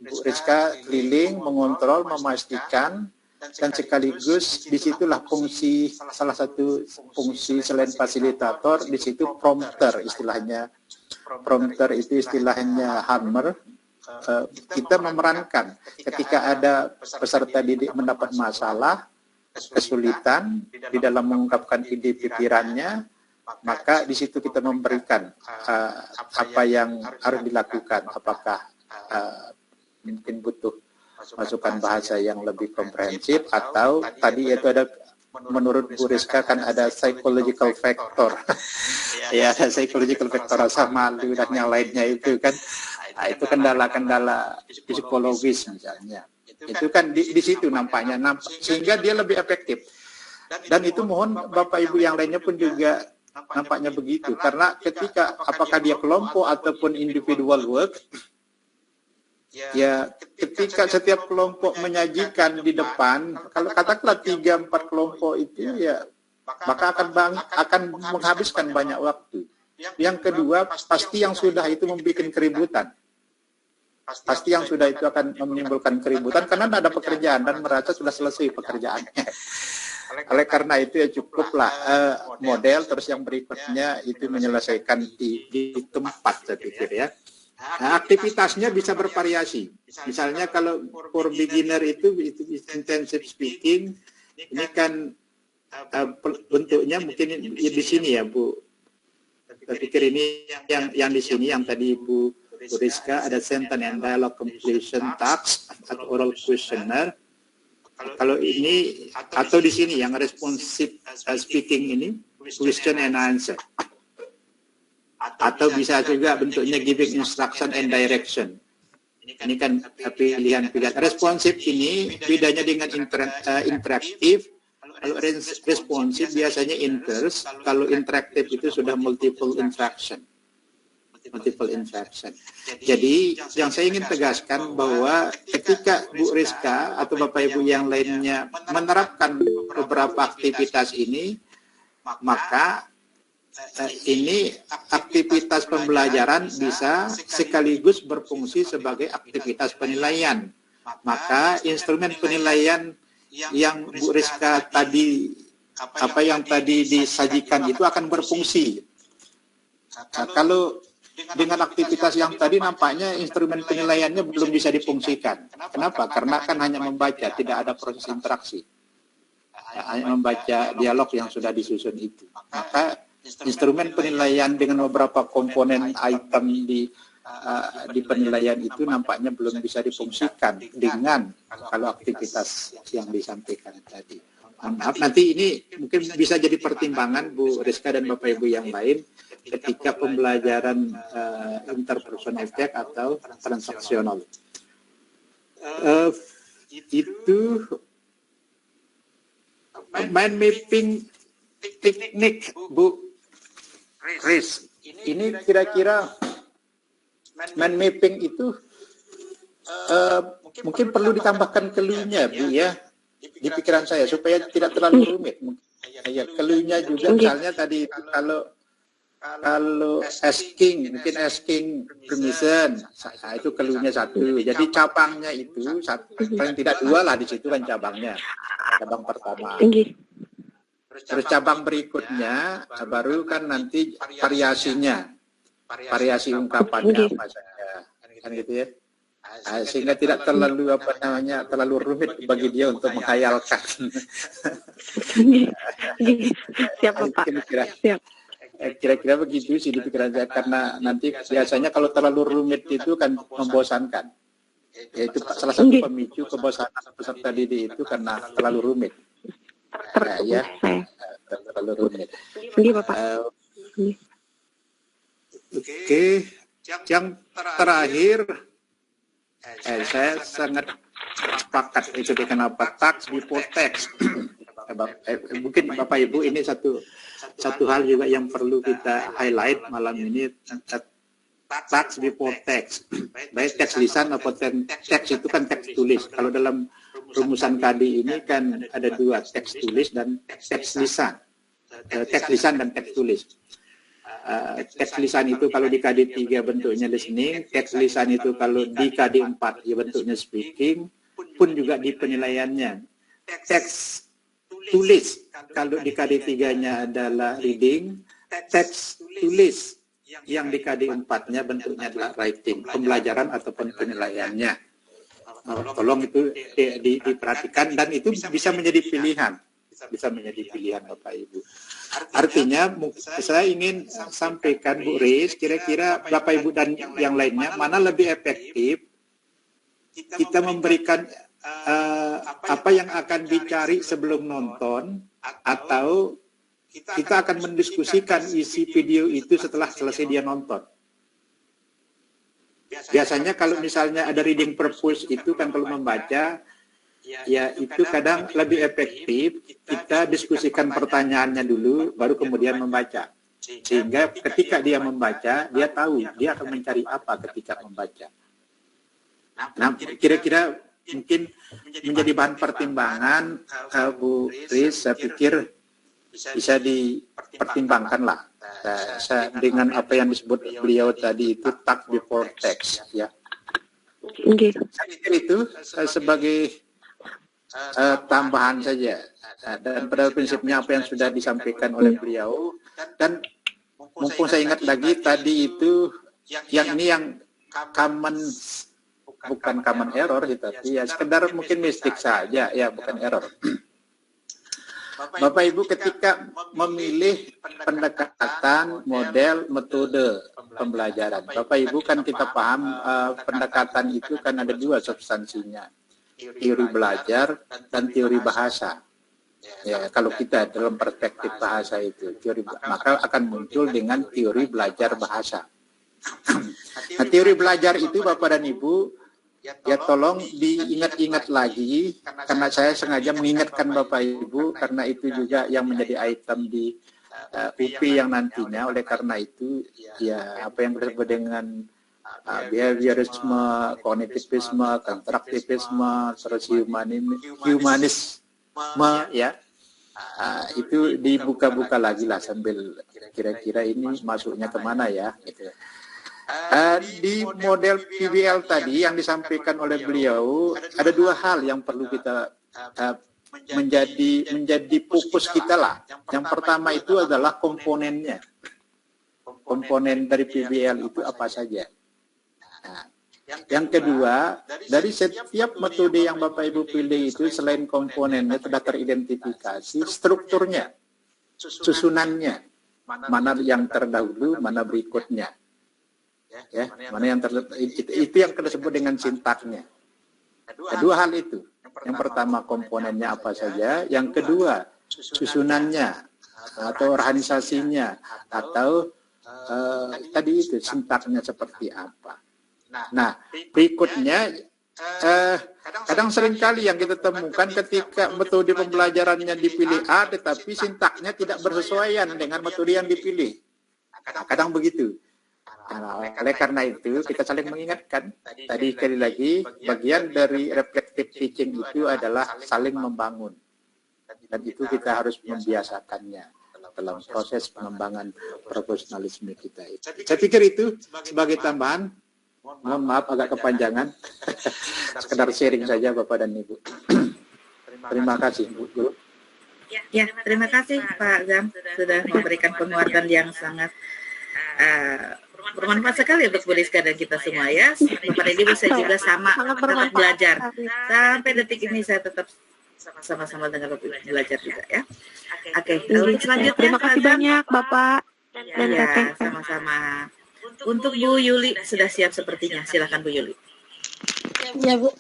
Bu Rizka keliling, mengontrol, memastikan, dan sekaligus disitulah salah satu fungsi selain fasilitator, di situ prompter istilahnya. Prompter itu istilahnya hammer. Kita memerankan ketika ada peserta didik mendapat masalah, kesulitan di dalam mengungkapkan ide pikirannya, maka di situ kita memberikan apa yang harus dilakukan. Apakah mungkin butuh masukan bahasa yang lebih komprehensif, atau tadi itu ada, menurut Bu Rizka kan ada psychological factor. Ya, ada psychological factor, rasa malu dan yang lainnya itu kan. Nah, itu kendala-kendala psikologis misalnya. Itu kan di situ nampaknya, sehingga dia lebih efektif. Dan itu mohon Bapak Ibu yang lainnya pun juga nampaknya begitu. Karena ketika apakah dia kelompok ataupun individual work, ya ketika setiap kelompok menyajikan di depan, kalau katakanlah 3-4 kelompok itu ya, maka akan menghabiskan banyak waktu. Yang kedua, pasti yang sudah itu membuat keributan. Pasti yang sudah itu akan menimbulkan keributan karena tidak ada pekerjaan dan merasa sudah selesai pekerjaannya. Oleh karena itu ya cukuplah model, terus yang berikutnya itu menyelesaikan di tempat, saya pikir ya. Nah, aktivitasnya bisa bervariasi. Misalnya kalau for beginner itu intensive speaking, ini kan bentuknya mungkin di sini ya Bu. Saya pikir ini yang di sini yang tadi Bu Rizka ada sentence and dialogue completion task atau oral questionnaire. Kalau ini atau di sini yang responsive speaking ini question and answer. Atau bisa juga bentuknya giving instruction and direction. Ini kan pilihan-pilihan. Responsif ini bedanya dengan interaktif. Kalau responsif biasanya inters, kalau interaktif itu sudah multiple interaction. Jadi yang saya ingin tegaskan bahwa ketika Bu Rizka atau Bapak Ibu yang lainnya menerapkan beberapa aktivitas ini, maka ini aktivitas pembelajaran bisa sekaligus berfungsi sebagai aktivitas penilaian. Maka instrumen penilaian yang Bu Rizka tadi, apa yang tadi disajikan itu akan berfungsi. Nah, kalau dengan aktivitas yang tadi nampaknya instrumen penilaiannya belum bisa difungsikan. Kenapa? Karena kan hanya membaca, tidak ada proses interaksi. Hanya membaca dialog yang sudah disusun itu. Maka instrumen penilaian dengan beberapa komponen item di penilaian itu nampaknya belum bisa difungsikan dengan kalau aktivitas yang disampaikan tadi. Maaf, nanti ini mungkin bisa jadi pertimbangan Bu Rizka dan Bapak Ibu yang lain ketika pembelajaran interpersonal check atau transaksional. Itu mind mapping teknik Bu Riz. Ini kira-kira mind mapping itu mungkin perlu ditambahkan clue-nya Bu ya, di pikiran saya supaya tidak terlalu rumit. Ya, clue-nya juga misalnya tadi kalau asking, mungkin asking permission, nah, itu clue-nya 1. Jadi cabangnya itu paling tidak 2 lah, di situ kan cabangnya. Cabang pertama. Terus cabang berikutnya baru kan nanti variasinya, variasi ungkapannya apa saja, kan gitu ya. Sehingga tidak terlalu terlalu rumit bagi dia untuk menghayalkan. Siap Pak. Siap. Kira-kira begitu sih di pikiran saya, karena nanti biasanya kalau terlalu rumit itu kan membosankan. Yaitu salah satu pemicu kebosanan peserta didik itu karena terlalu rumit. Ya, terlalu rumit. Oke, yang terakhir, saya sangat sepakat itu dengan apa? Tax before tax. Mungkin Bapak Ibu ini satu hal juga yang perlu kita highlight malam ini, tax before tax. Baik teks lisan maupun teks itu kan teks tulis. Kalau dalam rumusan KD ini kan ada dua, teks tulis dan teks lisan. Teks lisan dan teks tulis. Teks lisan itu kalau di KD 3 bentuknya listening, teks lisan itu kalau di KD 4 ya bentuknya speaking, pun juga di penilaiannya. Teks tulis kalau di KD 3-nya adalah reading, teks tulis yang di KD 4-nya bentuknya adalah writing, pembelajaran ataupun penilaiannya. Tolong itu diperhatikan dan itu bisa menjadi pilihan. Bisa menjadi pilihan Bapak Ibu. Artinya saya ingin sampaikan Bu Riz, kira-kira Bapak Ibu dan yang lainnya mana lebih efektif kita memberikan apa yang akan dicari sebelum nonton, atau kita akan mendiskusikan isi video itu setelah selesai dia nonton. Biasanya kalau misalnya ada reading purpose itu kan kalau membaca, ya itu kadang lebih efektif kita diskusikan pertanyaannya dulu, baru kemudian membaca. Sehingga ketika dia membaca, dia tahu dia akan mencari apa ketika membaca. Nah, kira-kira mungkin menjadi bahan pertimbangan Bu Riz, saya pikir bisa dipertimbangkan lah dengan apa yang disebut beliau tadi itu tax before tax ya. Saya pikir itu sebagai tambahan saja, dan pada prinsipnya apa yang sudah disampaikan oleh beliau, dan mumpung saya ingat lagi tadi itu yang ini yang common, bukan common error tapi ya sekedar mungkin mistik saja ya, bukan error. Bapak Ibu ketika memilih pendekatan, model, metode pembelajaran, Bapak Ibu kan kita paham pendekatan itu kan ada dua substansinya, teori belajar dan teori bahasa. Ya, kalau kita dalam perspektif bahasa itu, maka akan muncul dengan teori belajar bahasa. Nah, teori belajar itu Bapak dan Ibu, ya tolong diingat-ingat lagi, karena saya sengaja mengingatkan Bapak Ibu, karena itu juga yang menjadi item di UP yang nantinya. Oleh karena itu, ya apa yang disebut dengan behaviorisme, kognitivisme, konstruktivisme, terus humanisme, ya itu dibuka-buka lagi lah sambil kira-kira ini masuknya kemana ya, gitu. Di model PBL tadi yang disampaikan oleh beliau, ada dua hal yang perlu kita menjadi fokus kita lah. Yang pertama itu adalah komponennya. Komponen dari PBL itu apa saja. Nah, yang kedua, dari setiap metode yang Bapak Ibu pilih itu, selain komponennya sudah teridentifikasi, strukturnya, susunannya, mana yang terdahulu, mana berikutnya. Ya, mana yang itu yang kita sebut dengan sintaknya. Dua hal itu. Yang pertama komponennya apa saja, yang kedua susunannya atau organisasinya, atau tadi itu sintaknya seperti apa. Nah, berikutnya kadang seringkali yang kita temukan ketika metode pembelajarannya dipilih A, tetapi sintaknya tidak bersesuaian dengan metode yang dipilih. Kadang begitu. Nah, oleh karena itu kita saling mengingatkan. Tadi sekali lagi, bagian dari reflective teaching itu adalah saling membangun, dan itu kita harus membiasakannya dalam proses pengembangan profesionalisme kita. Saya pikir itu sebagai tambahan. Mohon maaf agak kepanjangan. Sekedar sharing saja Bapak dan Ibu. Terima kasih Bu Guru. Ya, terima kasih Pak Zam sudah memberikan penguatan yang sangat bermanfaat sekali untuk Bu Rizka dan kita semua ya. Bapak dan Ibu saya juga sama tetap belajar. Sampai detik ini saya tetap sama-sama dengan Bapak Ibu belajar juga ya. Oke, untuk selanjutnya terima kasih banyak Bapak dan Teteh. Sama-sama. Untuk Bu Yuli sudah siap sepertinya. Silakan Bu Yuli. Ya Bu.